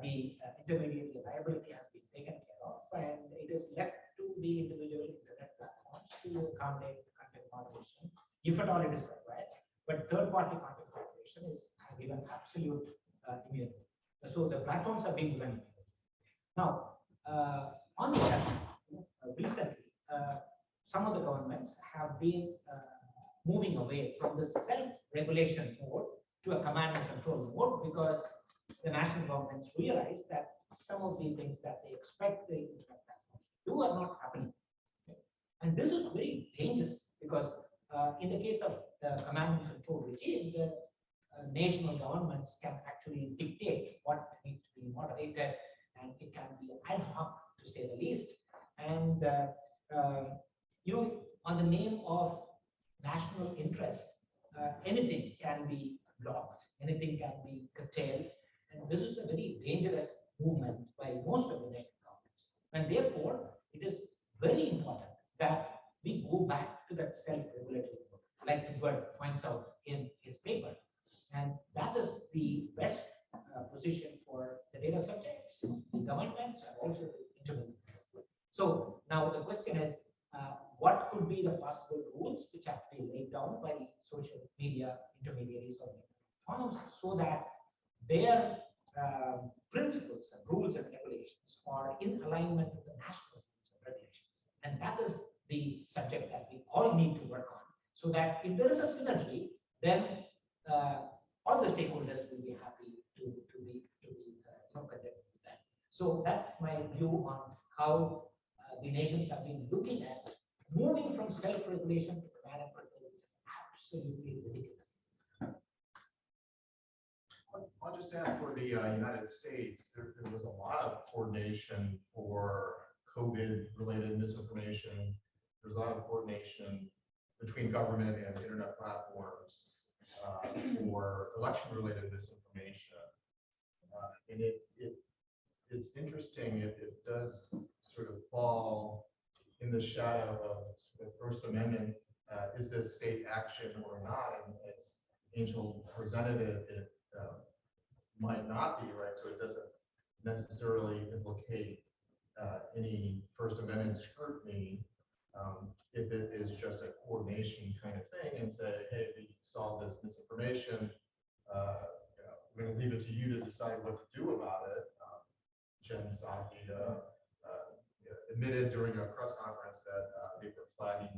the intermediary liability has been taken care of, and it is left to the individual internet platforms to accommodate content moderation, if at all it is required. But third-party content moderation is given absolute immunity. So the platforms are being given immunity. Now, on the other hand, recently, some of the governments have been moving away from the self-regulation mode to a command and control mode, because the national governments realize that some of the things that they expect the internet platforms to do are not happening. Okay? And this is very dangerous, because in the case of the command and control regime, the national governments can actually dictate what needs to be moderated, and it can be ad hoc, to say the least. And on the name of national interest, anything can be blocked, anything can be curtailed, and this is a very dangerous movement by most of the national governments. And therefore, it is very important that we go back to that self-regulatory mode, like Edward points out in his paper. And that is the best position for the data subjects, the governments, and also the intermediaries. So now the question is, what could be the possible rules which have to be laid down by the social media intermediaries or firms, so that their principles and rules and regulations are in alignment with the national rules and regulations? And that is the subject that we all need to work on, so that if there is a synergy, then all the stakeholders will be happy to be content with that. So that's my view on how the nations have been looking at moving from self-regulation to command and control, which is absolutely ridiculous. I'll just add, for the United States, there was a lot of coordination for COVID-related misinformation. There's a lot of coordination between government and internet platforms for election-related misinformation. And it's interesting, it does sort of fall in the shadow of the First Amendment. Is this state action or not? And as Angel presented it might not be, right? So it doesn't necessarily implicate any First Amendment scrutiny if it is just a coordination kind of thing, and say, hey, we saw this misinformation, we're going to leave it to you to decide what to do about it. Jen Psaki admitted during a press conference that they were flagging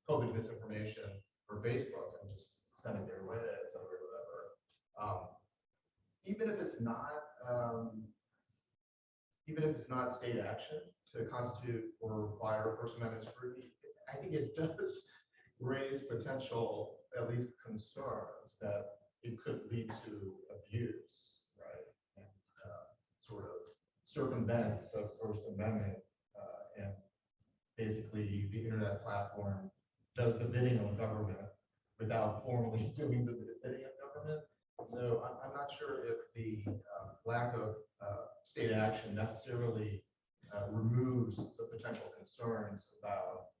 COVID misinformation for Facebook and just send it their way, et cetera, whatever. Even if it's not state action to constitute or require First Amendment scrutiny, I think it does raise potential, at least concerns, that it could lead to abuse, right? And sort of circumvent the First Amendment, and basically the internet platform does the bidding of government without formally doing the bidding of government. So I'm not sure if the lack of state action necessarily removes the potential concerns about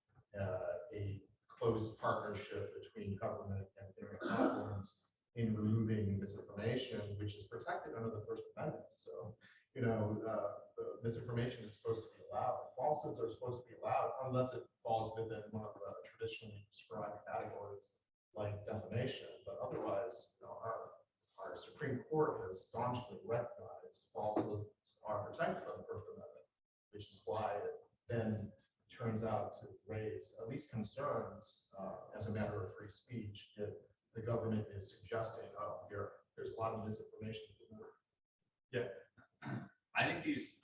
a close partnership between government and internet platforms in removing misinformation, which is protected under the First Amendment. So, the misinformation is supposed to be allowed. Falsehoods are supposed to be allowed unless it falls within one of the traditionally prescribed categories like defamation. But otherwise, our Supreme Court has staunchly recognized falsehoods are protected by the First Amendment, which is why it then turns out to raise at least concerns as a matter of free speech if the government is suggesting, oh, there's a lot of misinformation. Yeah, I think these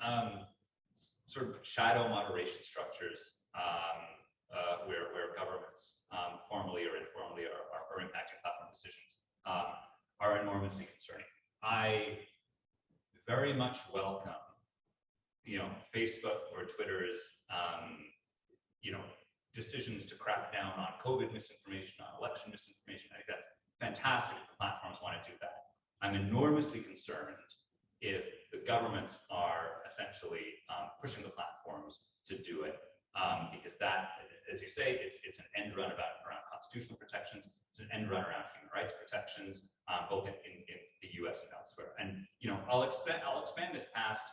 sort of shadow moderation structures where governments formally or informally are impacting platform decisions are enormously concerning. I very much welcome, Facebook or Twitter's, decisions to crack down on COVID misinformation, on election misinformation. I think that's fantastic if the platforms want to do that. I'm enormously concerned if the governments are essentially pushing the platforms to do it, because that, as you say, it's an end run around constitutional protections. It's an end run around human rights protections, both in the U.S. and elsewhere. And I'll I'll expand this past.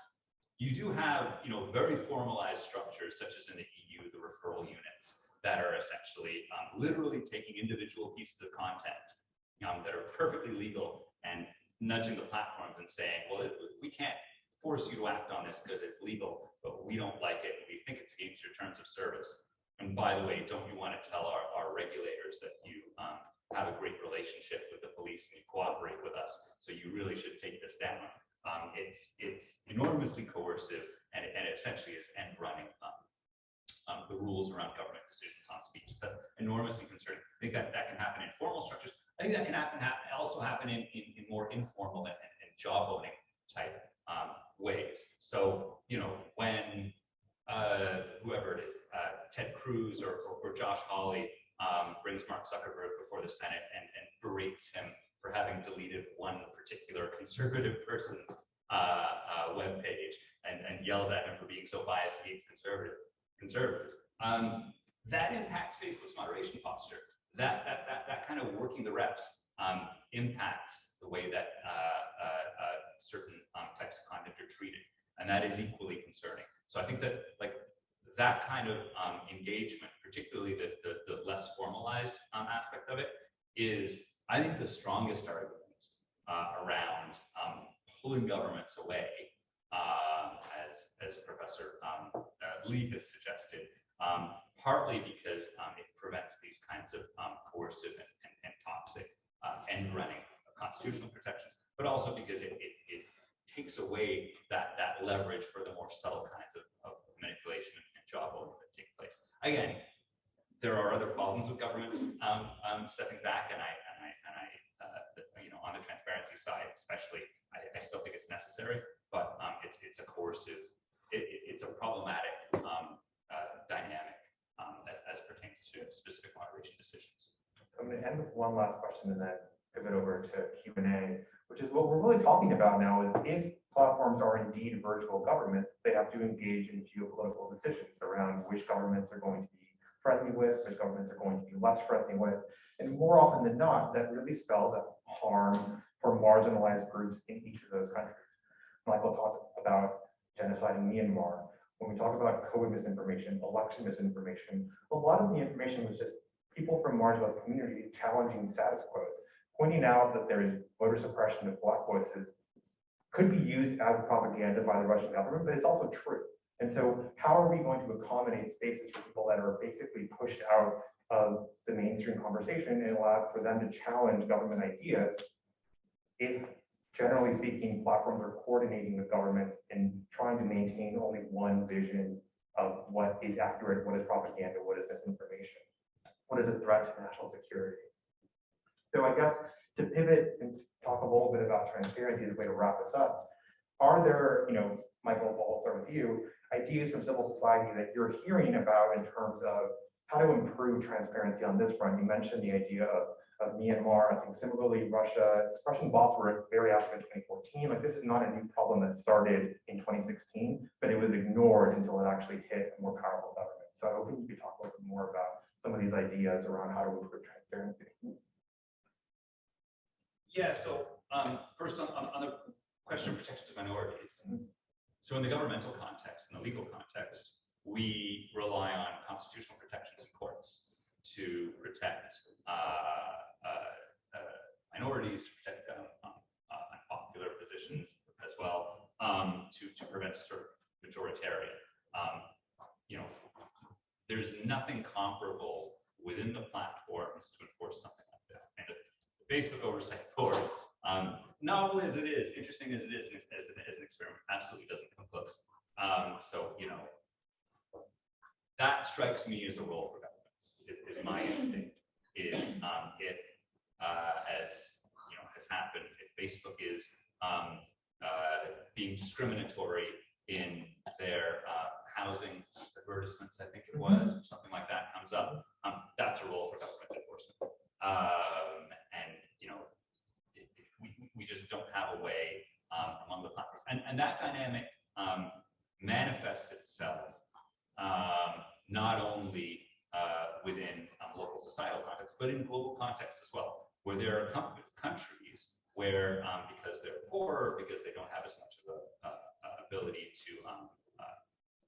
You do have, very formalized structures, such as in the EU, the referral units, that are essentially literally taking individual pieces of content that are perfectly legal and nudging the platforms and saying, well, we can't force you to act on this because it's legal, but we don't like it. We think it's against your terms of service. And by the way, don't you want to tell our regulators that you have a great relationship with the police and you cooperate with us? So you really should take this down. It's enormously coercive, and it essentially is end running the rules around government decisions on speech. That's enormously concerning. I think that can happen in formal structures. I think that can also happen in more informal and job owning type ways. So, when whoever it is, Ted Cruz or Josh Hawley brings Mark Zuckerberg before the Senate and berates him for having deleted one particular conservative person's webpage and yells at him for being so biased against conservatives. That impacts Facebook's moderation posture. That kind of working the reps impacts the way that certain types of content are treated, and that is equally concerning. So I think that that kind of engagement, particularly the less formalized aspect of it, is, I think, the strongest argument around pulling governments away, as Professor Lee has suggested, partly because it prevents these kinds of coercive and toxic end running of constitutional protections, but also because it takes away that leverage for the more subtle kinds of manipulation and job owning that take place. Again, there are other problems with governments stepping back, and I on the transparency side, especially, I still think it's necessary, but it's a coercive, it's a problematic dynamic as pertains to specific moderation decisions. So I'm going to end with one last question and then pivot over to Q&A, which is what we're really talking about now is if platforms are indeed virtual governments, they have to engage in geopolitical decisions around which governments are going to be friendly with, which governments are going to be less friendly with. And more often than not, that really spells out harm for marginalized groups in each of those countries. Michael talked about genocide in Myanmar. When we talk about COVID misinformation, election misinformation, a lot of the information was just people from marginalized communities challenging status quos, pointing out that there is voter suppression of Black voices could be used as propaganda by the Russian government, but it's also true. And so how are we going to accommodate spaces for people that are basically pushed out of the mainstream conversation and allow for them to challenge government ideas if, generally speaking, platforms are coordinating with governments and trying to maintain only one vision of what is accurate, what is propaganda, what is misinformation, what is a threat to national security. So I guess to pivot and talk a little bit about transparency as a way to wrap this up, are there, Michael, I'll start with you, ideas from civil society that you're hearing about in terms of how to improve transparency on this front? You mentioned the idea of Myanmar. I think similarly, Russian bots were very active in 2014. Like, this is not a new problem that started in 2016, but it was ignored until it actually hit a more powerful government. So I hope you could talk a little bit more about some of these ideas around how to improve transparency. Yeah, so first on the question of protections of minorities. So in the governmental context, in the legal context, we rely on constitutional protections in courts to protect minorities, to protect unpopular positions as well, to prevent a sort of majoritarian. There's nothing comparable within the platforms to enforce something like that. And the Facebook Oversight Board, novel as it is, interesting as it is as an experiment, absolutely doesn't come close. So, that strikes me as a role for governments, is my instinct, is if, as has happened, if Facebook is being discriminatory in their housing advertisements, I think it was, or something like that comes up, that's a role for government enforcement. We just don't have a way among the platforms. And that dynamic manifests itself not only within local societal contexts, but in global contexts as well, where there are countries where, because they're poor, because they don't have as much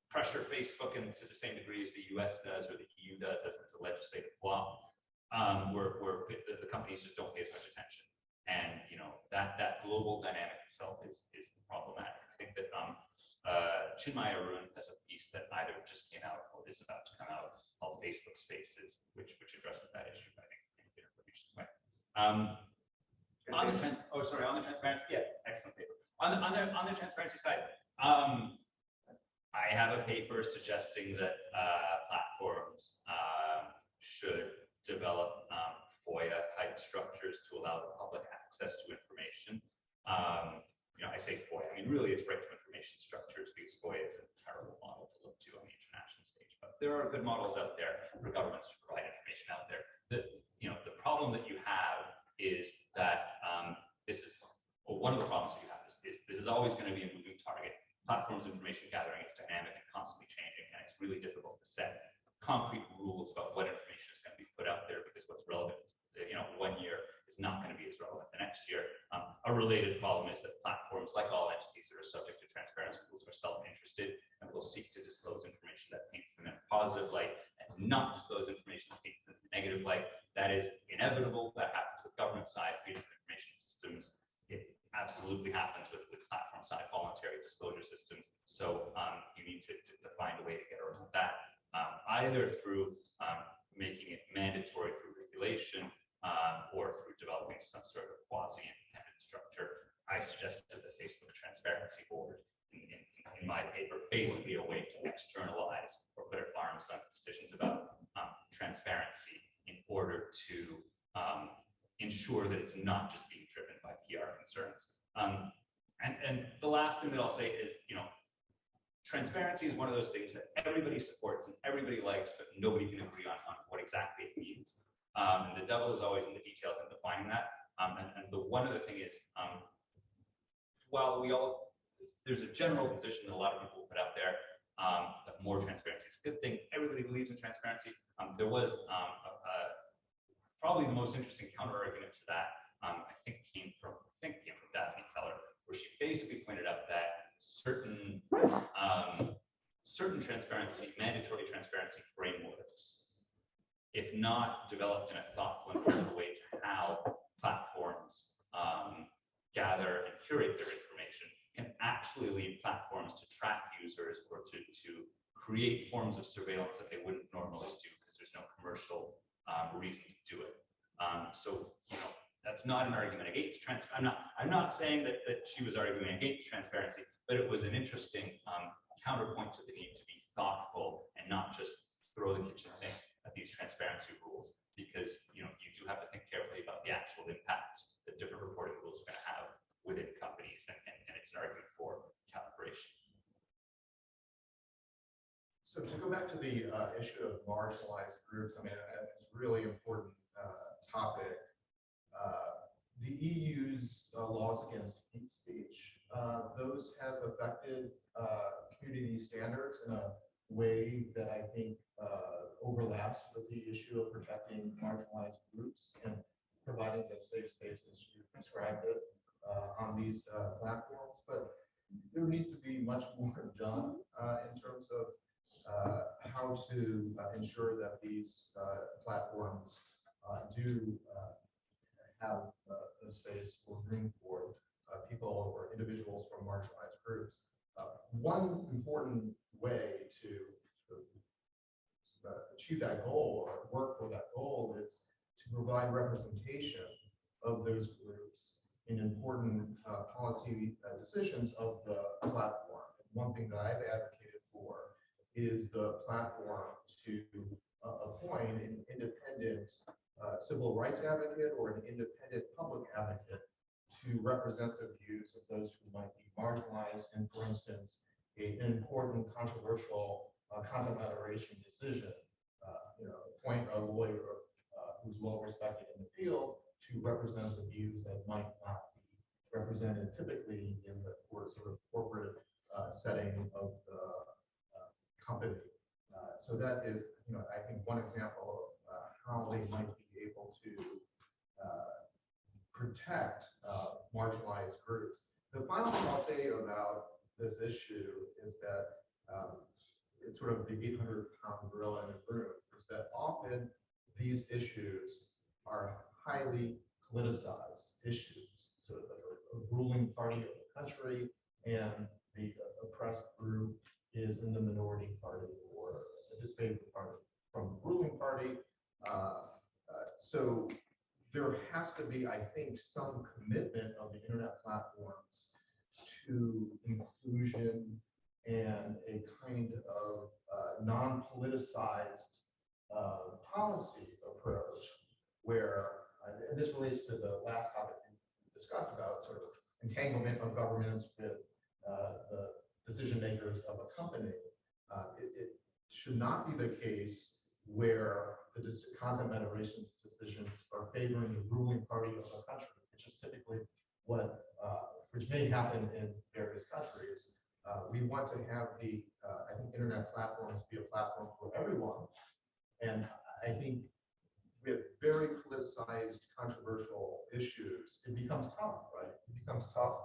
pressure Facebook and to the same degree as the US does or the EU does as a legislative bloc, where the companies just don't pay as much attention. And that global dynamic itself is problematic. I think that Chinmay Arun has a piece that either just came out or is about to come out called Facebook Spaces, which addresses that issue, I think, in a pretty interesting way. On the transparency, yeah, excellent paper. On the transparency side, I have a paper suggesting that platforms should develop FOIA type structures to allow the public access to information. I say FOIA, I mean, really it's right to information structures, because FOIA is a terrible model to look to on the international stage. But there are good models out there for governments to provide information out there. The problem that you have is that one of the problems that you have is this is always going to be a moving target. Platforms information gathering is dynamic and constantly changing, and it's really difficult to set concrete rules about what information is going to be put out there, because what's relevant, 1 year is not going to be as relevant the next year. A related problem is that platforms, like all entities that are subject to transparency rules, are self-interested and will seek to disclose information that paints them in a positive light and not disclose information that paints them in a negative light. That is inevitable. That happens with government side freedom of information systems. It absolutely happens with platform side voluntary disclosure systems. So you need to find a way to get around that, either through making it mandatory through regulation or through developing some sort of quasi-independent structure. I suggested the Facebook Transparency Board in my paper, basically a way to externalize or put at arm's length decisions about transparency in order to ensure that it's not just being driven by PR concerns. And the last thing that I'll say is, transparency is one of those things that everybody supports and everybody likes, but nobody can agree on what exactly it means. And the devil is always in the details in defining that. And the one other thing is, while there's a general position that a lot of people put out there that more transparency is a good thing. Everybody believes in transparency. There was probably the most interesting counter argument to that. I think came from Daphne Keller, where she basically pointed out that certain transparency, mandatory transparency frameworks, if not developed in a thoughtful and orderly way to how platforms gather and curate their information, can actually lead platforms to track users or to create forms of surveillance that they wouldn't normally do because there's no commercial reason to do it. So that's not an argument against transparency. I'm not saying that she was arguing against transparency, but it was an interesting counterpoint to the need to be thoughtful and not just throw the kitchen sink at these transparency rules, because you do have to think carefully about the actual impacts that different reporting rules are going to have within companies, and it's an argument for calibration. So to go back to the issue of marginalized groups, I mean, it's a really important topic. The EU's laws against hate speech, those have affected community standards in a way that I think overlaps with the issue of protecting marginalized groups and providing the safe space as you described it on these platforms. But there needs to be much more done in terms of how to ensure that these platforms do have a space or room for people or individuals from marginalized groups. One important way to achieve that goal or work for that goal is to provide representation of those groups in important policy decisions of the platform. And one thing that I've advocated for is the platform to appoint an independent civil rights advocate or an independent public advocate to represent the views of those who might be marginalized. And for instance, an important controversial content moderation decision, appoint a lawyer who's well respected in the field to represent the views that might not be represented typically in the sort of corporate setting of the company. So that is, I think one example of how they might be able to protect marginalized groups. The final thing I'll say about this issue is that it's sort of the 800-pound gorilla in the room, is that often these issues are highly politicized issues. So a ruling party of the country and the oppressed group is in the minority party or a disfavored party from the ruling party. So there has to be, I think, some commitment of the internet platforms to inclusion and a kind of non-politicized policy approach where, and this relates to the last topic we discussed about sort of entanglement of governments with the decision makers of a company. It should not be the case where the content moderation decisions are favoring the ruling party of the country, which is typically what, which may happen in various countries. We want to have the, I think, internet platforms be a platform for everyone. And I think with very politicized, controversial issues, it becomes tough, right? It becomes tough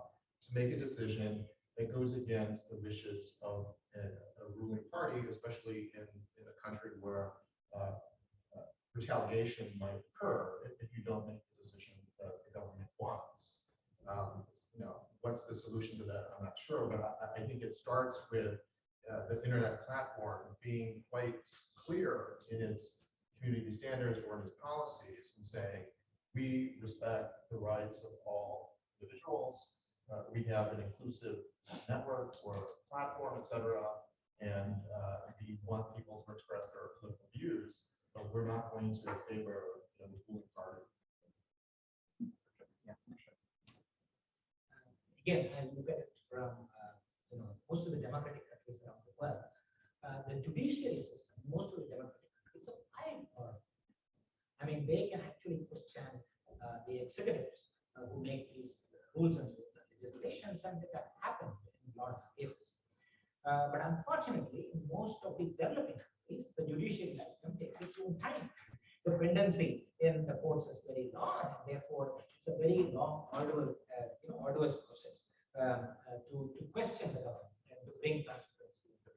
to make a decision that goes against the wishes of a ruling party, especially in a country where retaliation might occur if you don't make the decision that the government wants. What's the solution to that? I'm not sure, but I think it starts with the internet platform being quite clear in its community standards or in its policies and saying, we respect the rights of all individuals. We have an inclusive network or platform, et cetera, and we want people to express their political views, but we're not going to favor the ruling party. Yeah, sure. Again, I look at it from most of the democratic countries around the world. The judiciary system, most of the democratic countries are quite powerful. I mean, they can actually question the executives who make these rules and legislations, and that happened in a lot of cases. But unfortunately, in most of the developing countries, the judiciary system takes its own time. The pendency in the courts is very long, and therefore it's a very long, arduous process to question the government and to bring transparency into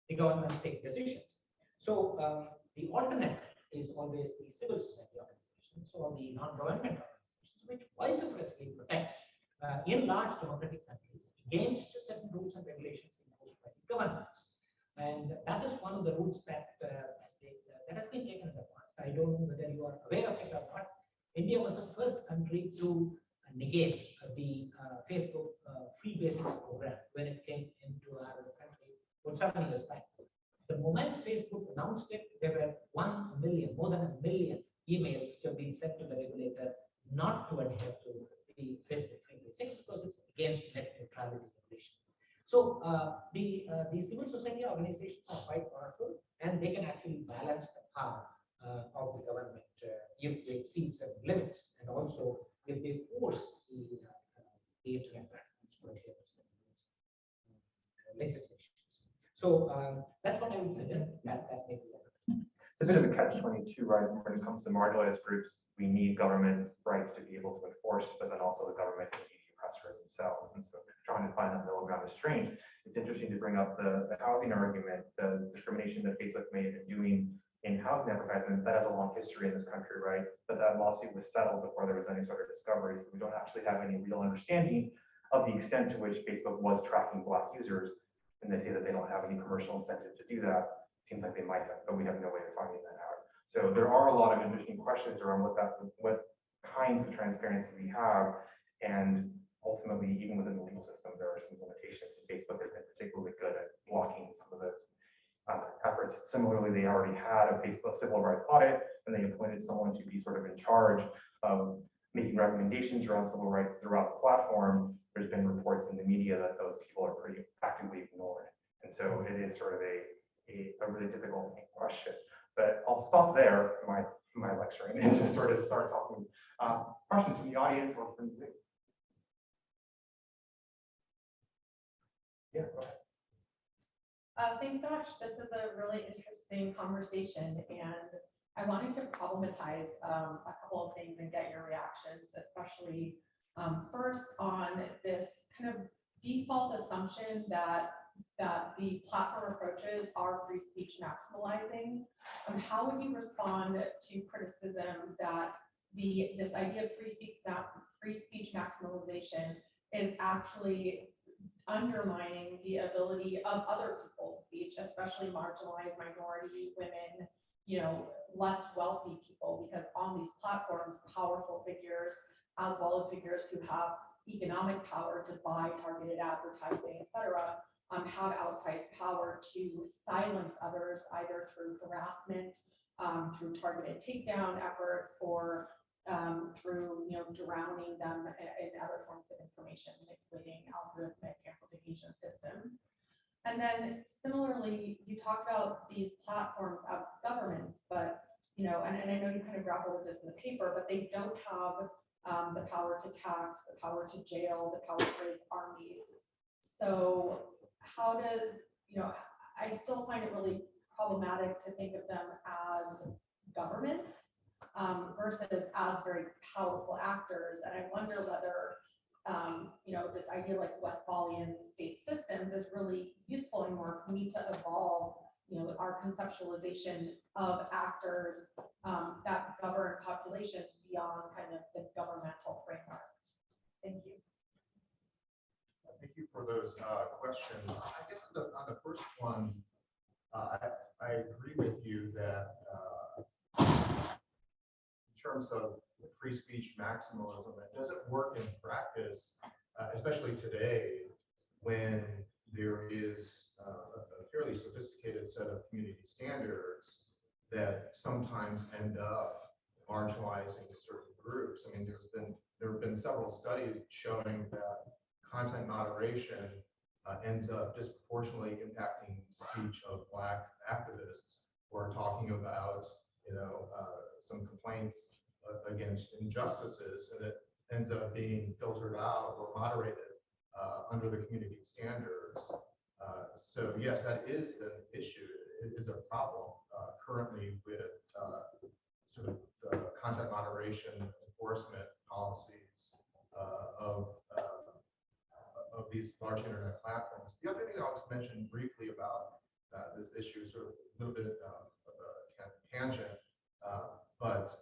the government take decisions. So the alternate is always the civil society organizations or the non-government organizations, which vociferously protect in large democratic countries against certain rules and regulations imposed by the governments. And that is one of the routes that has been taken in the past. I don't know whether you are aware of it or not. India was the first country to negate the Facebook free basics program when it came into our country for 7 years back. The moment Facebook announced it, there were 1 million, more than 1 million emails which have been sent to the regulator not to adhere to the Facebook free basics because it's against net neutrality regulation. So the civil society organizations are quite powerful, and they can actually balance the power of the government if they exceed certain limits, and also if they force the internet platforms to adhere to certain legislations. So that's what I would suggest. That may be It's a bit of a catch-22, right? When it comes to marginalized groups, we need government rights to be able to enforce, but then also the government and media oppressors themselves. And so trying to find that middle ground is strange. It's interesting to bring up the housing argument, the discrimination that Facebook may have been doing in housing advertisements. That has a long history in this country, right? But that lawsuit was settled before there was any sort of discovery. So we don't actually have any real understanding of the extent to which Facebook was tracking Black users. And they say that they don't have any commercial incentive to do that. Seems like they might have, but we have no way of finding that out. So there are a lot of interesting questions around what kinds of transparency we have, and ultimately, even within the legal system, there are some limitations. Facebook has been particularly good at blocking some of those efforts. Similarly, they already had a Facebook civil rights audit, and they appointed someone to be sort of in charge of making recommendations around civil rights throughout the platform. There's been reports in the media that those people are pretty actively ignored, and so it is sort of a really difficult question. But I'll stop there my lecturing and just sort of start talking. Questions from the audience or from Zoom? Yeah, go ahead. Thanks so much. This is a really interesting conversation, and I wanted to problematize a couple of things and get your reactions, especially first on this kind of default assumption that that the platform approaches are free speech maximalizing. How would you respond to criticism that this idea of free speech maximalization is actually undermining the ability of other people's speech, especially marginalized minority, women, less wealthy people, because on these platforms, powerful figures, as well as figures who have economic power to buy targeted advertising, et cetera, have outsized power to silence others, either through harassment, through targeted takedown efforts, or through drowning them in other forms of information, manipulating algorithmic amplification systems. And then similarly, you talk about these platforms as governments, but and I know you kind of grapple with this in the paper, but they don't have the power to tax, the power to jail, the power to raise armies. So how does I still find it really problematic to think of them as governments versus as very powerful actors. And I wonder whether this idea like Westphalian state systems is really useful anymore for me to evolve our conceptualization of actors that govern populations beyond kind of the governmental framework. Thank you. Thank you for those questions. I guess on the first one, I agree with you that in terms of free speech maximalism, it doesn't work in practice, especially today when there is a fairly sophisticated set of community standards that sometimes end up marginalizing certain groups. I mean, there have been several studies showing that content moderation ends up disproportionately impacting speech of Black activists who are talking about, some complaints against injustices, and it ends up being filtered out or moderated under the community standards. So yes, that is an issue. It is a problem currently with sort of the content moderation enforcement policies of these large internet platforms. The other thing that I'll just mention briefly about this issue is sort of a little bit of a tangent, but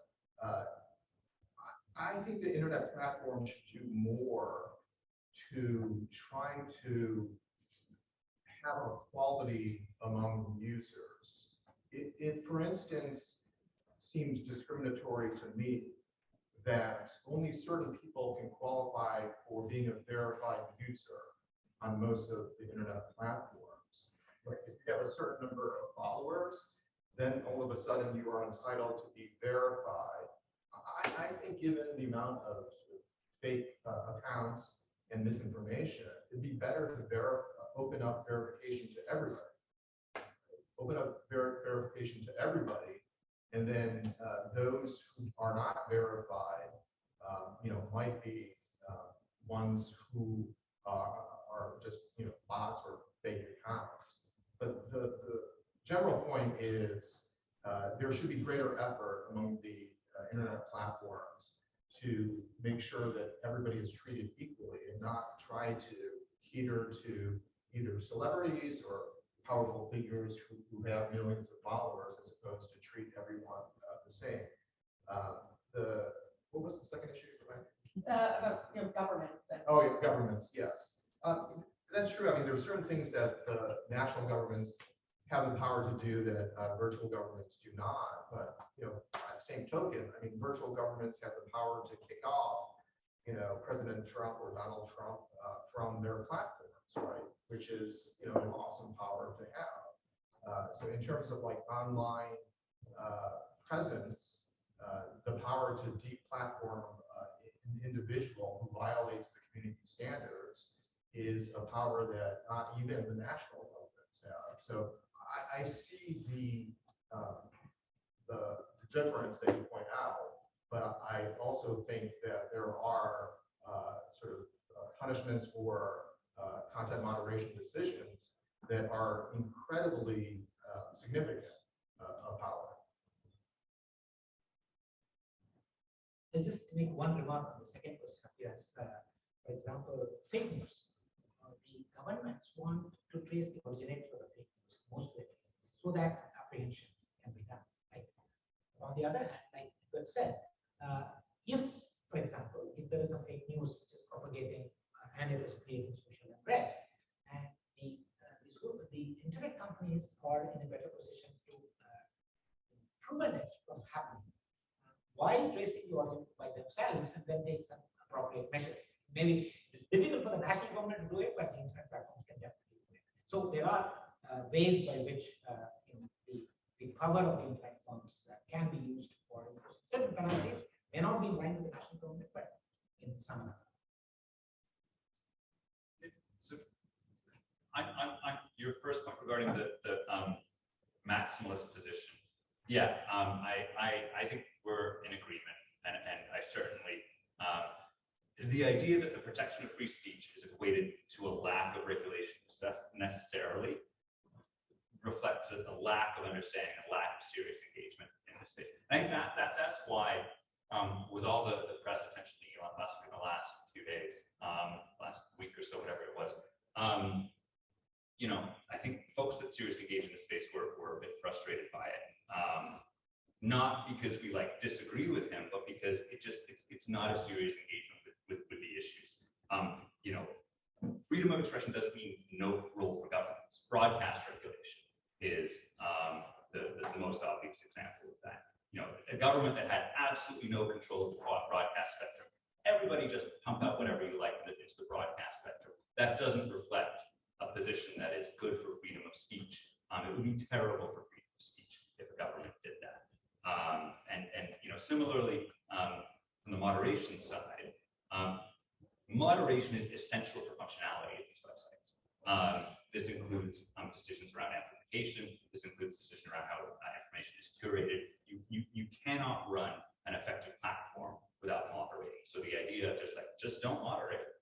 I think the internet platform should do more to try to have a quality among users. It, for instance, seems discriminatory to me that only certain people can qualify for being a verified user on most of the internet platforms. Like if you have a certain number of followers, then all of a sudden you are entitled to be verified. I think given the amount of fake accounts and misinformation, it'd be better to open up verification to everybody. Open up verification to everybody, and then those who are not verified, might be ones who are just bots or fake accounts. But the general point is there should be greater effort among the internet platforms to make sure that everybody is treated equally and not try to cater to either celebrities or powerful figures who have millions of followers, as opposed to treat everyone the same. What was the second issue? About governments. Oh, yeah, governments, yes. That's true. I mean, there are certain things that the national governments have the power to do that virtual governments do not. But by the same token, I mean, virtual governments have the power to kick off, President Trump or Donald Trump from their platforms, right? Which is an awesome power to have. So in terms of like online presence, the power to deplatform an individual who violates the community standards is a power that not even the national governments have. So I see the difference that you point out, but I also think that there are sort of punishments for content moderation decisions that are incredibly significant of power. And just to make one remark on the second question of yours, for example, fake news. The governments want to trace the originator of the fake news most of the cases, so that apprehension can be done. Right? On the other hand, like you had said, if, for example, if there is a fake news which is propagating and it is creating social unrest, and the internet companies are in a better position to prevent it from happening, while tracing the origin by themselves and then take some appropriate measures. Maybe it's difficult for the national government to do it, but the internet platforms can definitely do it. So there are ways by which the power of the internet platforms can be used for enforcing certain penalties. May not be in line with the national government, but in some other. So, on your first point regarding the maximalist position, yeah, I think we're in agreement, and I certainly the idea that the protection of free speech is equated to a lack of regulation necessarily reflects a lack of understanding, a lack of serious engagement in this space. I think that's why, with all the press attention to Elon Musk in the last few days, last week or so, whatever it was, I think folks that seriously engage in this space were a bit frustrated by it. Not because we disagree with him, but because it's not a serious engagement with the issues. Freedom of expression doesn't mean no role for governments. Broadcast regulation is the most obvious example of that. A government that had absolutely no control of the broadcast spectrum. Everybody just pump out whatever you like into the broadcast spectrum. That doesn't reflect a position that is good for freedom of speech. It would be terrible for freedom of speech if a government did that. Similarly, from the moderation side, moderation is essential for functionality of these websites. This includes decisions around amplification. This includes decisions around how information is curated. You cannot run an effective platform without moderating. So the idea of just don't moderate.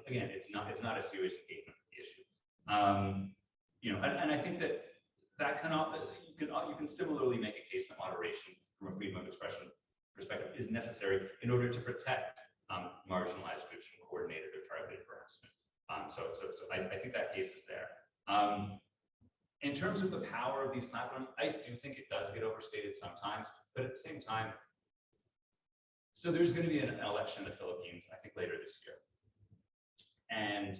Again, it's not a serious engagement with the issue. And I think that cannot. You can similarly make a case that moderation from a freedom of expression perspective is necessary in order to protect marginalized groups from coordinated or targeted harassment. So I think that case is there. In terms of the power of these platforms, I do think it does get overstated sometimes, but at the same time, so there's going to be an election in the Philippines, I think later this year. And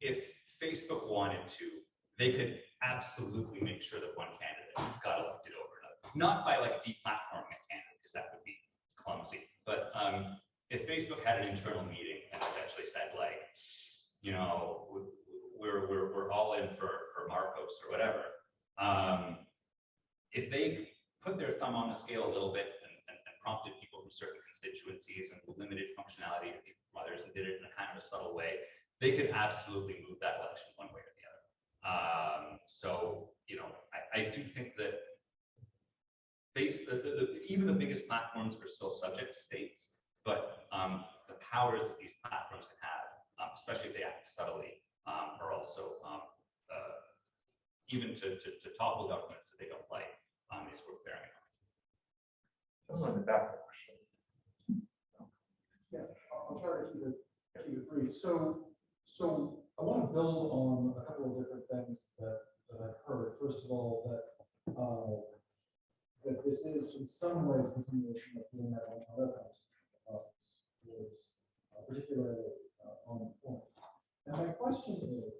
if Facebook wanted to, they could absolutely make sure that one candidate got elected over another. Not by deplatforming a candidate, because that would be clumsy. But if Facebook had an internal meeting and essentially said we're all in for Marcos or whatever, if they put their thumb on the scale a little bit and prompted people from certain constituencies and limited functionality to people from others and did it in a kind of a subtle way, they could absolutely move that election one way or the other. I do think that even the biggest platforms are still subject to states, but the powers that these platforms can have, especially if they act subtly, are also even to topple governments that they don't like, is worth bearing in mind. Someone in the back of the question. Yeah, I'll try to keep it brief. So I want to build on a couple of different things that I've heard. First of all, that this is in some ways a continuation of doing that on other kinds of topics, particularly on point. And my question is,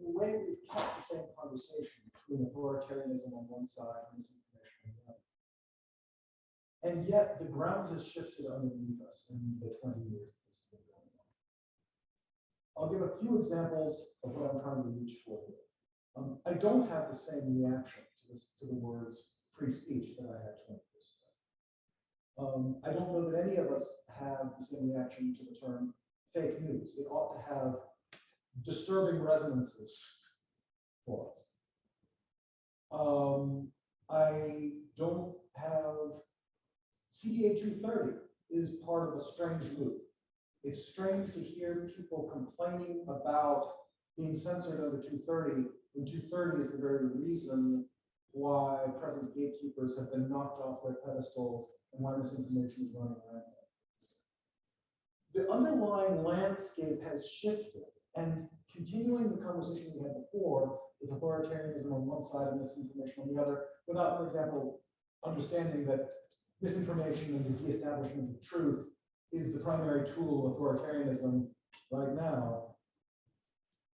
the way we've kept the same conversation between authoritarianism on one side and misinformation on the other. And yet the ground has shifted underneath us in the 20 years this has been going on. I'll give a few examples of what I'm trying to reach for here. I don't have the same reaction to the words free speech that I had 20 years ago. I don't know that any of us have the same reaction to the term fake news. It ought to have disturbing resonances for us. I don't have CDA 230 is part of a strange loop. It's strange to hear people complaining about being censored under 230 when 230 is the very reason why present gatekeepers have been knocked off their pedestals and why misinformation is running rampant. the underlying landscape has shifted, and continuing the conversation we had before with authoritarianism on one side and misinformation on the other, without, for example, understanding that misinformation and the de-establishment of truth is the primary tool of authoritarianism right now,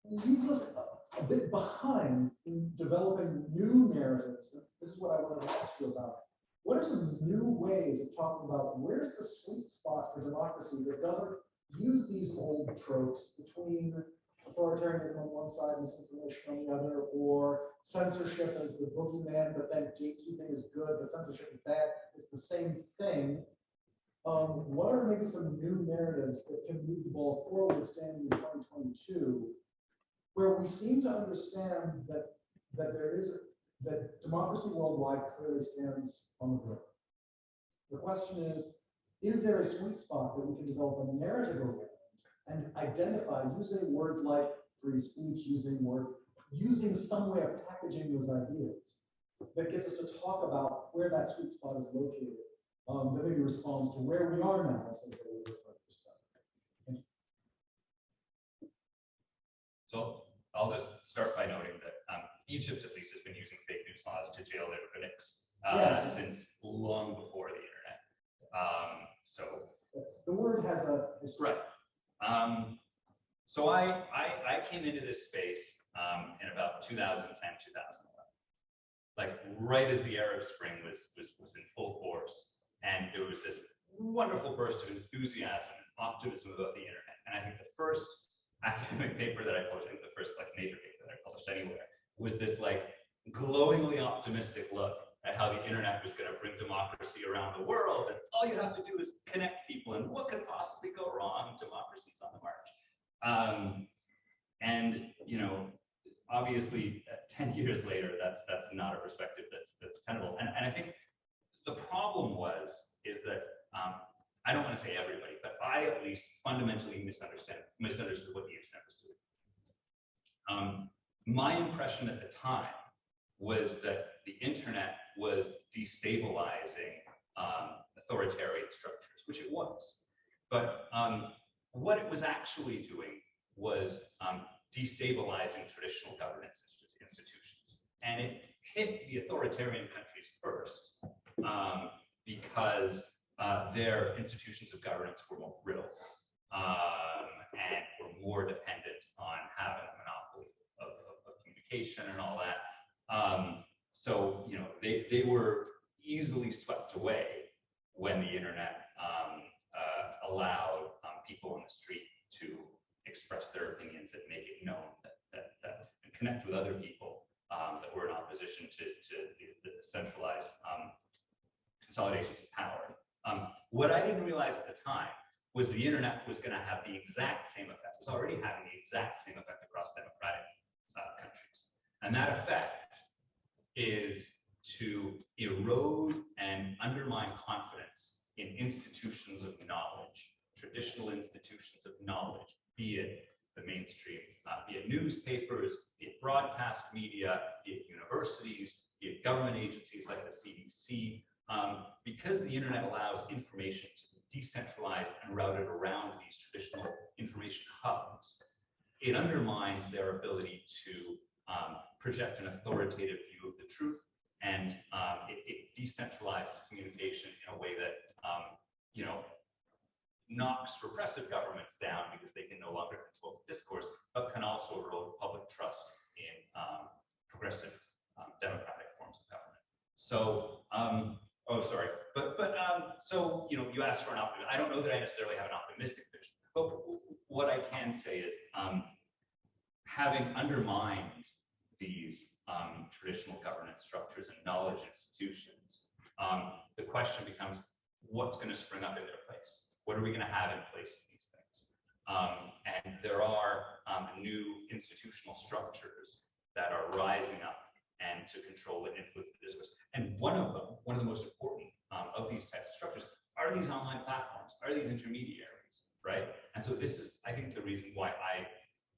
leaves us a bit behind in developing new narratives. This is what I wanted to ask you about. What are some new ways of talking about where's the sweet spot for democracy that doesn't use these old tropes between authoritarianism on one side and misinformation on the other, or censorship as the boogeyman, but then gatekeeping is good, but censorship is bad? It's the same thing. What are maybe some new narratives that can move the ball forward standing in 2022, where we seem to understand that democracy worldwide clearly stands on the brink? The question is there a sweet spot that we can develop a narrative around and identify using words like free speech, using some way of packaging those ideas that gets us to talk about where that sweet spot is located, that maybe responds to where we are now as a perspective. So I'll just start by noting that Egypt, at least, has been using fake news laws to jail their critics since long before the internet. So the word has a history. Right. So I came into this space in about 2010, 2011, like right as the Arab Spring was in full force, and there was this wonderful burst of enthusiasm and optimism about the internet. And I think the first academic paper that I published, I think the first like major paper that I published anywhere, was this like glowingly optimistic look at how the internet was going to bring democracy around the world, and all you have to do is connect people, and what could possibly go wrong? Democracy's on the march. And you know, obviously, 10 years later, that's not a perspective that's tenable. And I think the problem is that I don't want to say everybody, but I at least fundamentally misunderstood what the internet was doing. My impression at the time was that the internet was destabilizing authoritarian structures, which it was. But what it was actually doing was destabilizing traditional governance institutions. And it hit the authoritarian countries first because their institutions of governance were more brittle and were more dependent on having a monopoly of communication and all that. So, you know, they were easily swept away when the internet allowed people on the street to express their opinions and make it known that and connect with other people that were in opposition to the centralized consolidations of power. What I didn't realize at the time was the internet was going to have the exact same effect. It was already having the exact same effect across democratic countries. And that effect is to erode and undermine confidence in institutions of knowledge, traditional institutions of knowledge, be it the mainstream, be it newspapers, be it broadcast media, be it universities, be it government agencies like the CDC, because the internet allows information to be decentralized and routed around these traditional information hubs. It undermines their ability to project an authoritative view of the truth, and it decentralizes communication in a way that you know, knocks repressive governments down because they can no longer control the discourse, but can also erode public trust in progressive democratic forms of government. So, so you know, you asked for an optimism. I don't know that I necessarily have an optimistic vision, but what I can say is, having undermined these traditional governance structures and knowledge institutions, the question becomes, what's going to spring up in their place? What are we going to have in place of these things? And there are new institutional structures that are rising up and to control and influence the discourse. And one of the most important of these types of structures are these online platforms, are these intermediaries, right? And so this is, I think, the reason why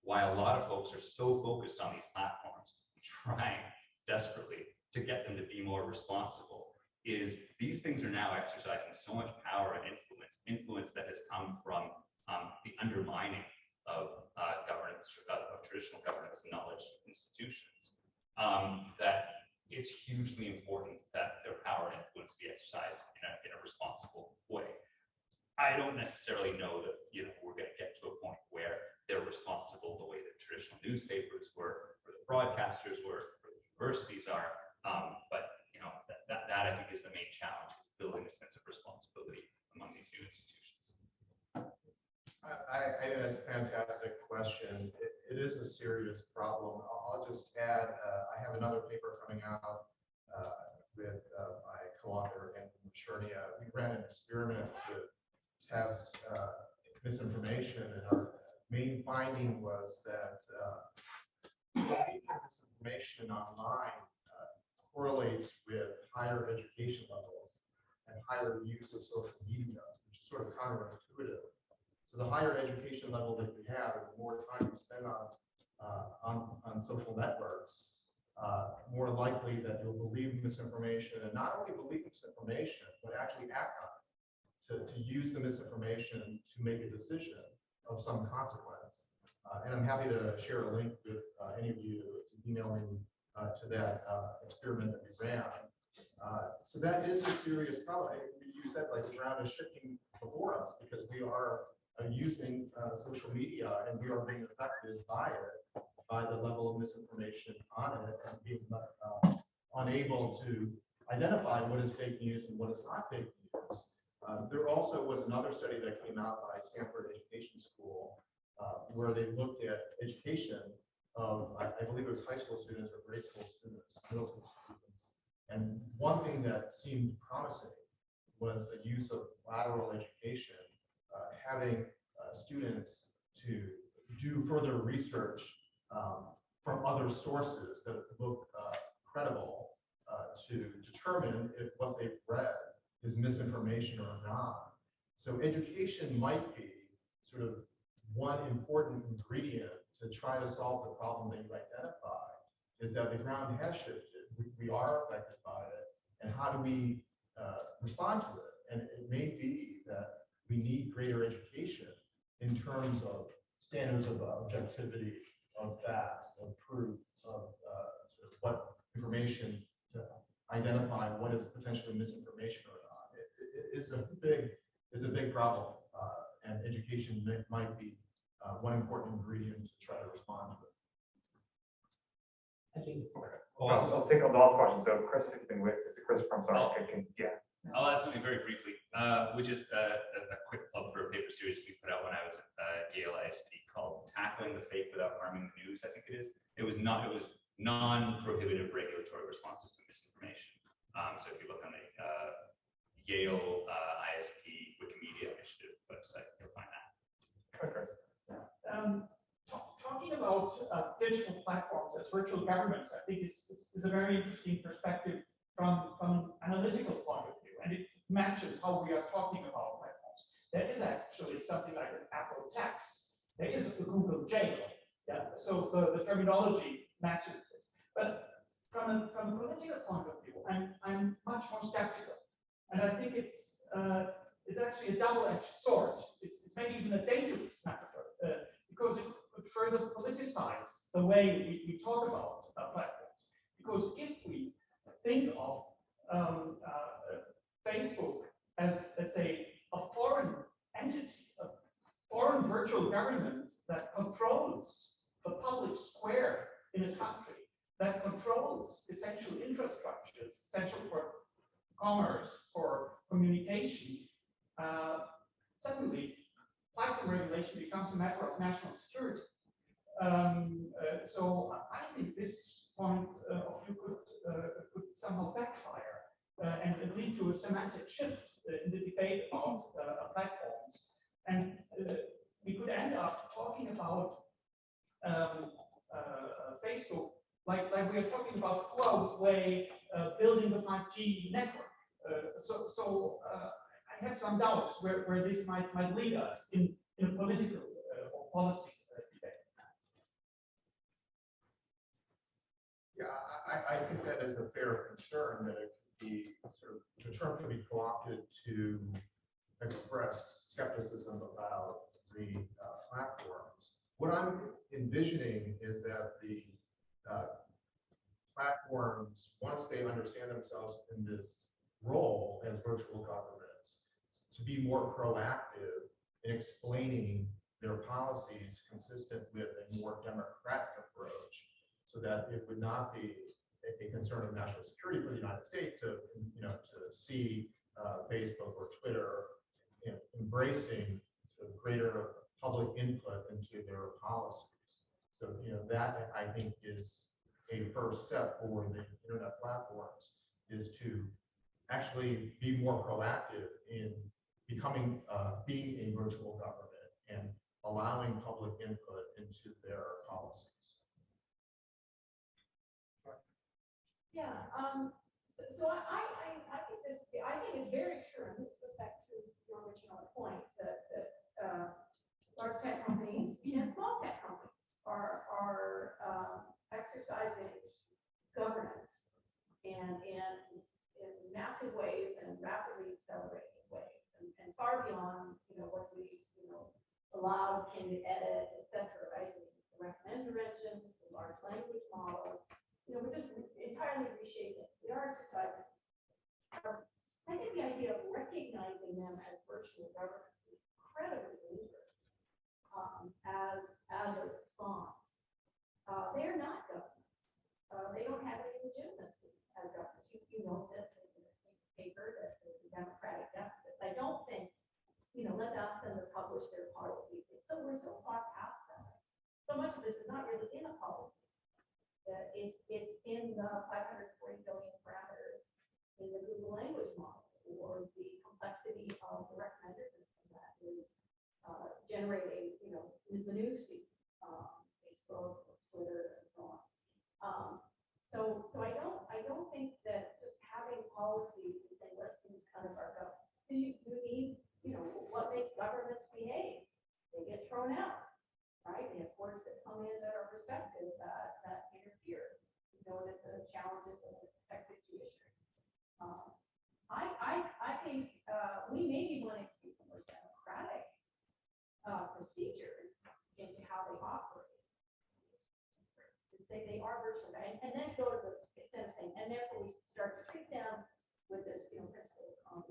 a lot of folks are so focused on these platforms, trying desperately to get them to be more responsible, is these things are now exercising so much power and influence that has come from the undermining of governance, of traditional governance and knowledge institutions, that it's hugely important that their power and influence be exercised in a responsible way. I don't necessarily know that we're going to get to a point where they're responsible the way that traditional newspapers were, or the broadcasters were, or the universities are. But that I think is the main challenge, is building a sense of responsibility among these new institutions. I think that's a fantastic question. It is a serious problem. I'll just add, I have another paper coming out with my co-author and Chernia. We ran an experiment to test misinformation, and our main finding was that misinformation online correlates with higher education levels and higher use of social media, which is sort of counterintuitive. So the higher education level that you have, the more time you spend on social networks, more likely that you'll believe misinformation, and not only believe misinformation, but actually act on it, to use the misinformation to make a decision of some consequence. And I'm happy to share a link with any of you to email me to that experiment that we ran. So that is a serious problem. You said, like, the ground is shifting before us because we are using social media, and we are being affected by it, by the level of misinformation on it, and being unable to identify what is fake news and what is not fake news. There also was another study that came out by Stanford Education School where they looked at education of, I believe it was high school students or grade school students, middle school students. And one thing that seemed promising was the use of lateral education, having students to do further research from other sources that look credible to determine if what they've read is misinformation or not. So education might be sort of one important ingredient to try to solve the problem that you identify, is that the ground has shifted. We are affected by it, and how do we respond to it? And it may be that we need greater education in terms of standards of objectivity, of facts, of proof, of sort of what information to identify what is potentially misinformation or not. It is a big problem, and education might be one important ingredient to try to respond to it. I think. I'll take on the last question. So Chris has been with, is it Chris from yeah. I'll add something very briefly, which is a quick plug for a paper series we put out when I was at Yale ISP called "Tackling the Fake Without Harming the News." I think it is. It was non-prohibitive regulatory responses to misinformation. So if you look on the Yale ISP Wikimedia Initiative website, you'll find that. Talking about digital platforms as virtual governments, I think is a very interesting perspective from an analytical point of view, and it matches how we are talking about platforms. There is actually something like an Apple tax. There is a Google jail. Yeah, so the terminology matches this. But from a political point of view, I'm much more skeptical, and I think it's actually a double-edged sword. It's maybe even a dangerous metaphor because it could further politicize the way we talk about platforms. Because if we think of Facebook as, let's say, a foreign entity, a foreign virtual government that controls the public square in a country, that controls essential infrastructures, essential for commerce, for communication, suddenly platform regulation becomes a matter of national security. So I think this point of view could somehow backfire and lead to a semantic shift in the debate about platforms. And we could end up talking about Facebook like we are talking about Huawei building the 5G network. So I have some doubts where this might lead us in a political or policy debate. Yeah, I think that is a fair concern, that it could be sort of, the term could be co-opted to express skepticism about platforms. What I'm envisioning is that the platforms, once they understand themselves in this role as virtual governments, to be more proactive in explaining their policies consistent with a more democratic approach, so that it would not be a concern of national security for the United States to see Facebook or Twitter embracing sort of greater public input into their policies. So that I think is a first step for the internet platforms, is to actually be more proactive in becoming being a virtual government and allowing public input into their policies. Yeah, so I think it's very true, and this goes back to your original point that large tech companies and small tech companies are exercising governance and in massive ways and rapidly accelerating ways, and far beyond what we allowed can edit, etc. Right? The recommender engines, the large language models. We're just entirely reshaping. We are exercising. I think the idea of recognizing them as virtual governments is incredibly dangerous as a response. They are not governments. They don't have any legitimacy as governments. You know this in the paper that there's a democratic deficit. I don't think, let's ask them to publish their policies. So we're so far past that. So much of this is not really in a policy. It's in the 540 billion parameters in the Google language model, or the complexity of the recommender system that is generating, the news feed, Facebook, Twitter, and so on. So I don't think that just having policies and saying let's use kind of our government, because you need, what makes governments behave? They get thrown out, right? They have courts that come in that are respected, that interfere. That the challenges of the effective judiciary. I think we maybe want to see some more democratic procedures into how they operate. To say they are virtual, and then go to the extent of saying, and therefore we start to treat them with this principle of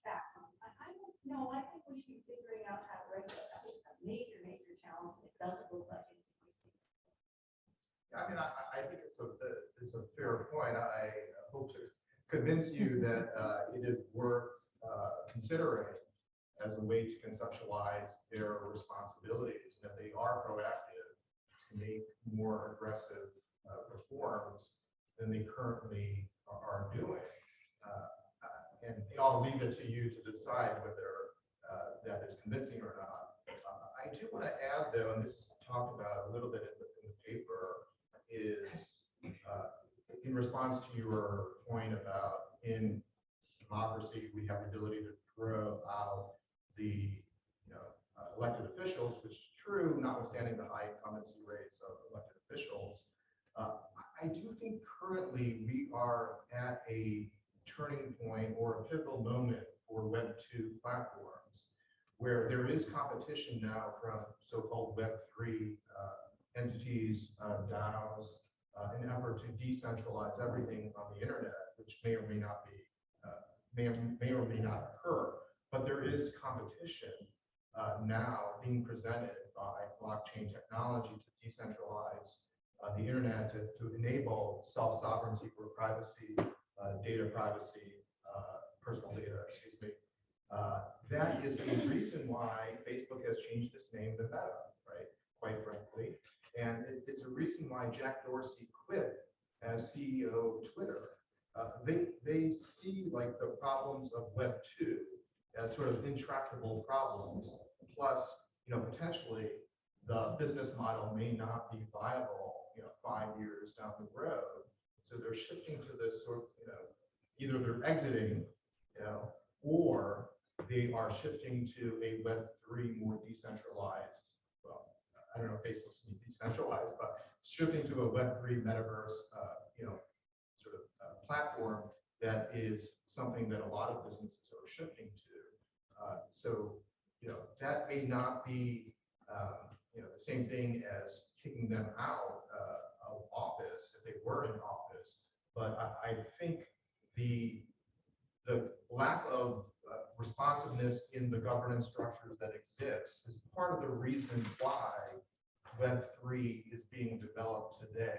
back. I don't know. I think we should be figuring out how to regulate. I think it's a major challenge, and it doesn't look like anything we see. I mean, I think it's a fair point. I hope to convince you that it is worth considering as a way to conceptualize their responsibilities, and that they are proactive to make more aggressive reforms than they currently are doing. And I'll leave it to you to decide whether that is convincing or not. I do want to add, though, and this is talked about a little bit in the paper, is in response to your point about in democracy we have the ability to throw out the elected officials, which is true, notwithstanding the high incumbency rates of elected officials. I do think currently we are at a turning point or a pivotal moment for Web 2 platforms, where there is competition now from so-called Web 3 entities, DAOs, in an effort to decentralize everything on the internet, which may or may not occur. But there is competition now being presented by blockchain technology to decentralize the internet, to enable self-sovereignty for privacy, data privacy, personal data, excuse me. That is the reason why Facebook has changed its name to Meta, right? Quite frankly. And it's a reason why Jack Dorsey quit as CEO of Twitter. They see like the problems of Web 2 as sort of intractable problems, plus potentially the business model may not be viable 5 years down the road. So they're shifting to this sort of either they're exiting or they are shifting to a Web 3 more decentralized, well, I don't know if Facebook's decentralized, but shifting to a Web 3 metaverse sort of platform that is something that a lot of businesses are shifting to. So that may not be, the same thing as kicking them out of office if they were in office. But I think the lack of responsiveness in the governance structures that exist is part of the reason why Web3 is being developed today.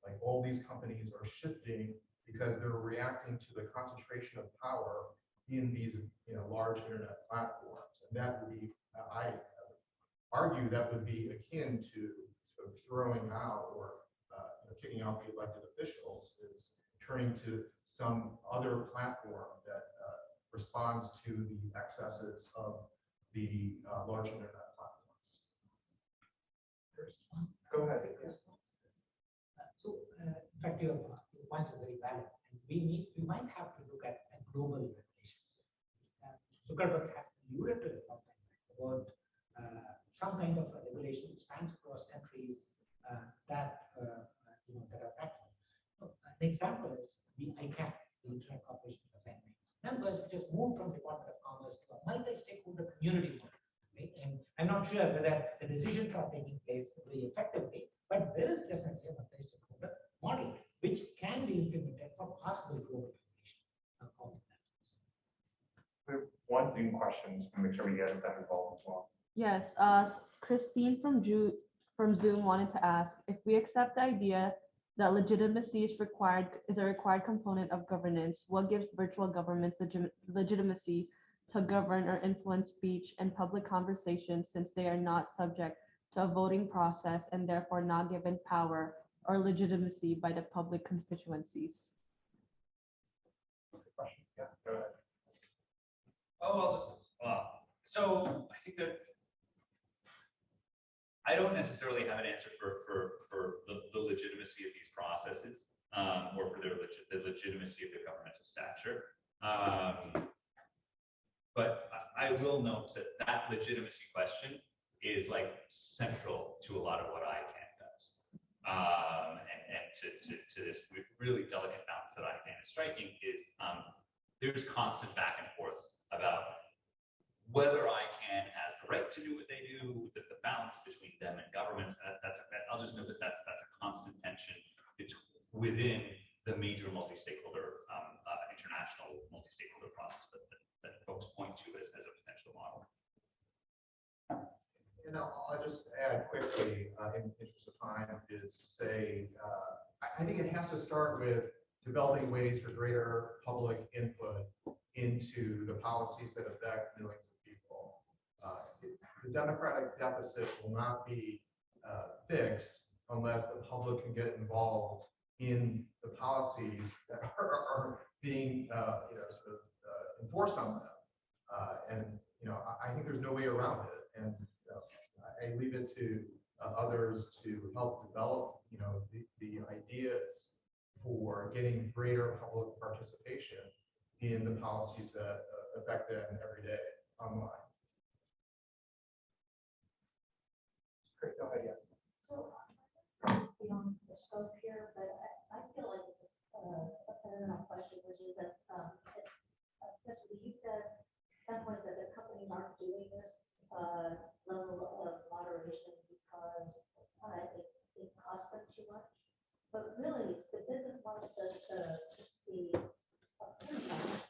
Like all these companies are shifting because they're reacting to the concentration of power in these large internet platforms. And that would be, I argue that would be akin to sort of throwing out or kicking out the elected officials, is turning to some other platform that responds to the excesses of the large internet platforms. Go ahead. Yes. So, in fact, your points are very valid, and we might have to look at a global regulation. Zuckerberg has alluded to it about some kind of a regulation which spans across countries that are practical. An example is the ICANN, the Internet Corporation Assignment. Numbers which has moved from Department of Commerce to a multi-stakeholder community model. Right? And I'm not sure whether the decisions are taking place very effectively, but there is definitely a multi-stakeholder model which can be implemented for possible global regulation of the We have one Zoom question to make sure we get that involved as well. Yes, Christine from Zoom wanted to ask if we accept the idea that legitimacy is a required component of governance. What gives virtual governments legitimacy to govern or influence speech and public conversation, since they are not subject to a voting process and therefore not given power or legitimacy by the public constituencies? Yeah, go ahead. So I think that I don't necessarily have an answer for the legitimacy of these processes, or for the legitimacy of their governmental stature. But I will note that legitimacy question is like central to a lot of what ICANN does. And to this really delicate balance that ICANN is striking is there's constant back and forth about whether ICANN has the right to do what they do, the balance between them and governments. I'll just note that that's a constant tension within the major multi-stakeholder, international multi-stakeholder process that folks point to as a potential model. I'll just add quickly, in the interest of time, is to say, I think it has to start with developing ways for greater public input into the policies that affect millions of people. The democratic deficit will not be fixed unless the public can get involved in the policies that are being enforced on them. And I think there's no way around it. And I leave it to others to help develop the ideas for getting greater public participation in the policies that affect them every day online. Great, go ahead, yes. So, beyond the scope here, but I feel like it's a fundamental question, which is that, you said at some point that the companies aren't doing this level of moderation because it costs them too much. But really, it's the business model, the impact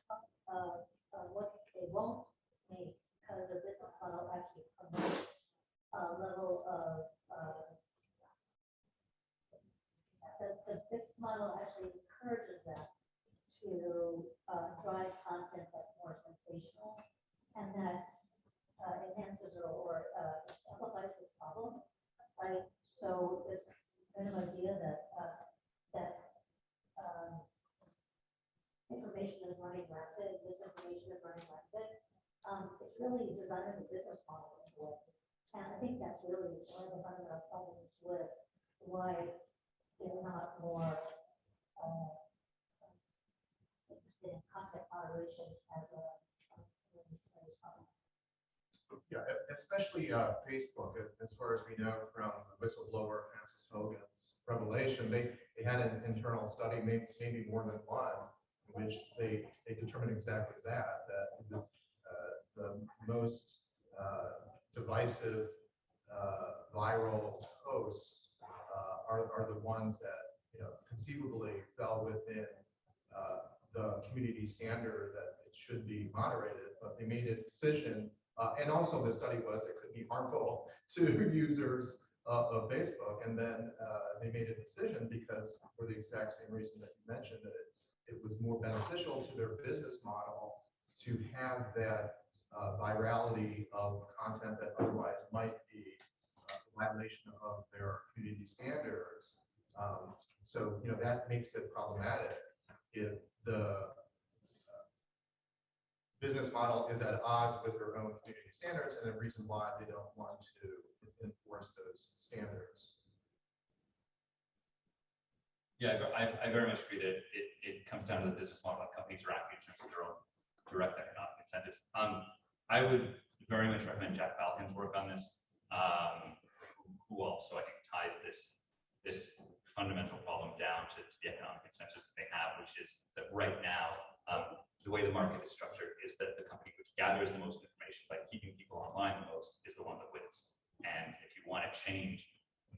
of what they won't make, because the business model actually promotes a level of the business model actually encourages that to drive content that's more sensational and that enhances or amplifies this problem, right? So this kind of idea that information is running rampant, misinformation is running rampant, it's really designing the business model into it. And I think that's really one of the fundamental problems with why they're not more interested in content moderation as a serious problem. Yeah, especially Facebook, as far as we know from the whistleblower Francis Hogan's revelation, they had an internal study, maybe more than one, in which they determined exactly that the most divisive, viral posts are the ones that, conceivably fell within the community standard that it should be moderated, but they made a decision. And also the study was it could be harmful to users of Facebook. And then they made a decision because for the exact same reason that you mentioned, that it was more beneficial to their business model to have that virality of content that otherwise might be a violation of their community standards. So, that makes it problematic if the business model is at odds with their own community standards and the reason why they don't want to enforce those standards. Yeah, I very much agree that it comes down to the business model that companies are acting in terms of their own direct economic incentives. I would very much recommend Jack Balkin's work on this, who also I think ties this fundamental problem down to the economic incentives that they have, which is that right now, the way the market is structured is that the company which gathers the most information by keeping people online the most is the one that wins. And if you want to change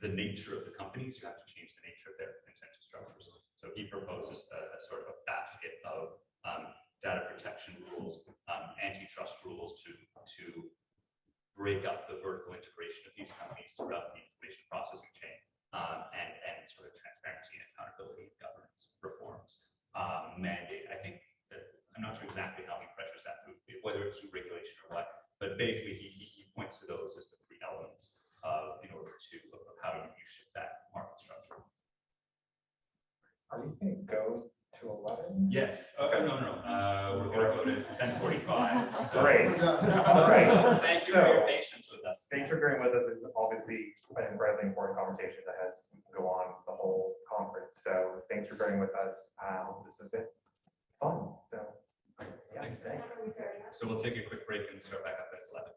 the nature of the companies, you have to change the nature of their incentive structures. So he proposes a sort of a basket of data protection rules, antitrust rules to break up the vertical integration of these companies throughout the information processing chain, and sort of transparency and accountability and governance reforms mandate. I think that I'm not sure exactly how he pressures that through, whether it's through regulation or what, but basically he points to those as the three elements of how you shift that market structure. Are we going to go to 11? Yes. Okay. No. We're going to go to 10:45. So, Great. So Right. thank you for your patience with us. Thanks for bearing with us. This is obviously an incredibly important conversation that has to go on the whole conference. So thanks for bearing with us. This has been fun. So yeah, thanks. So we'll take a quick break and start back up at 11.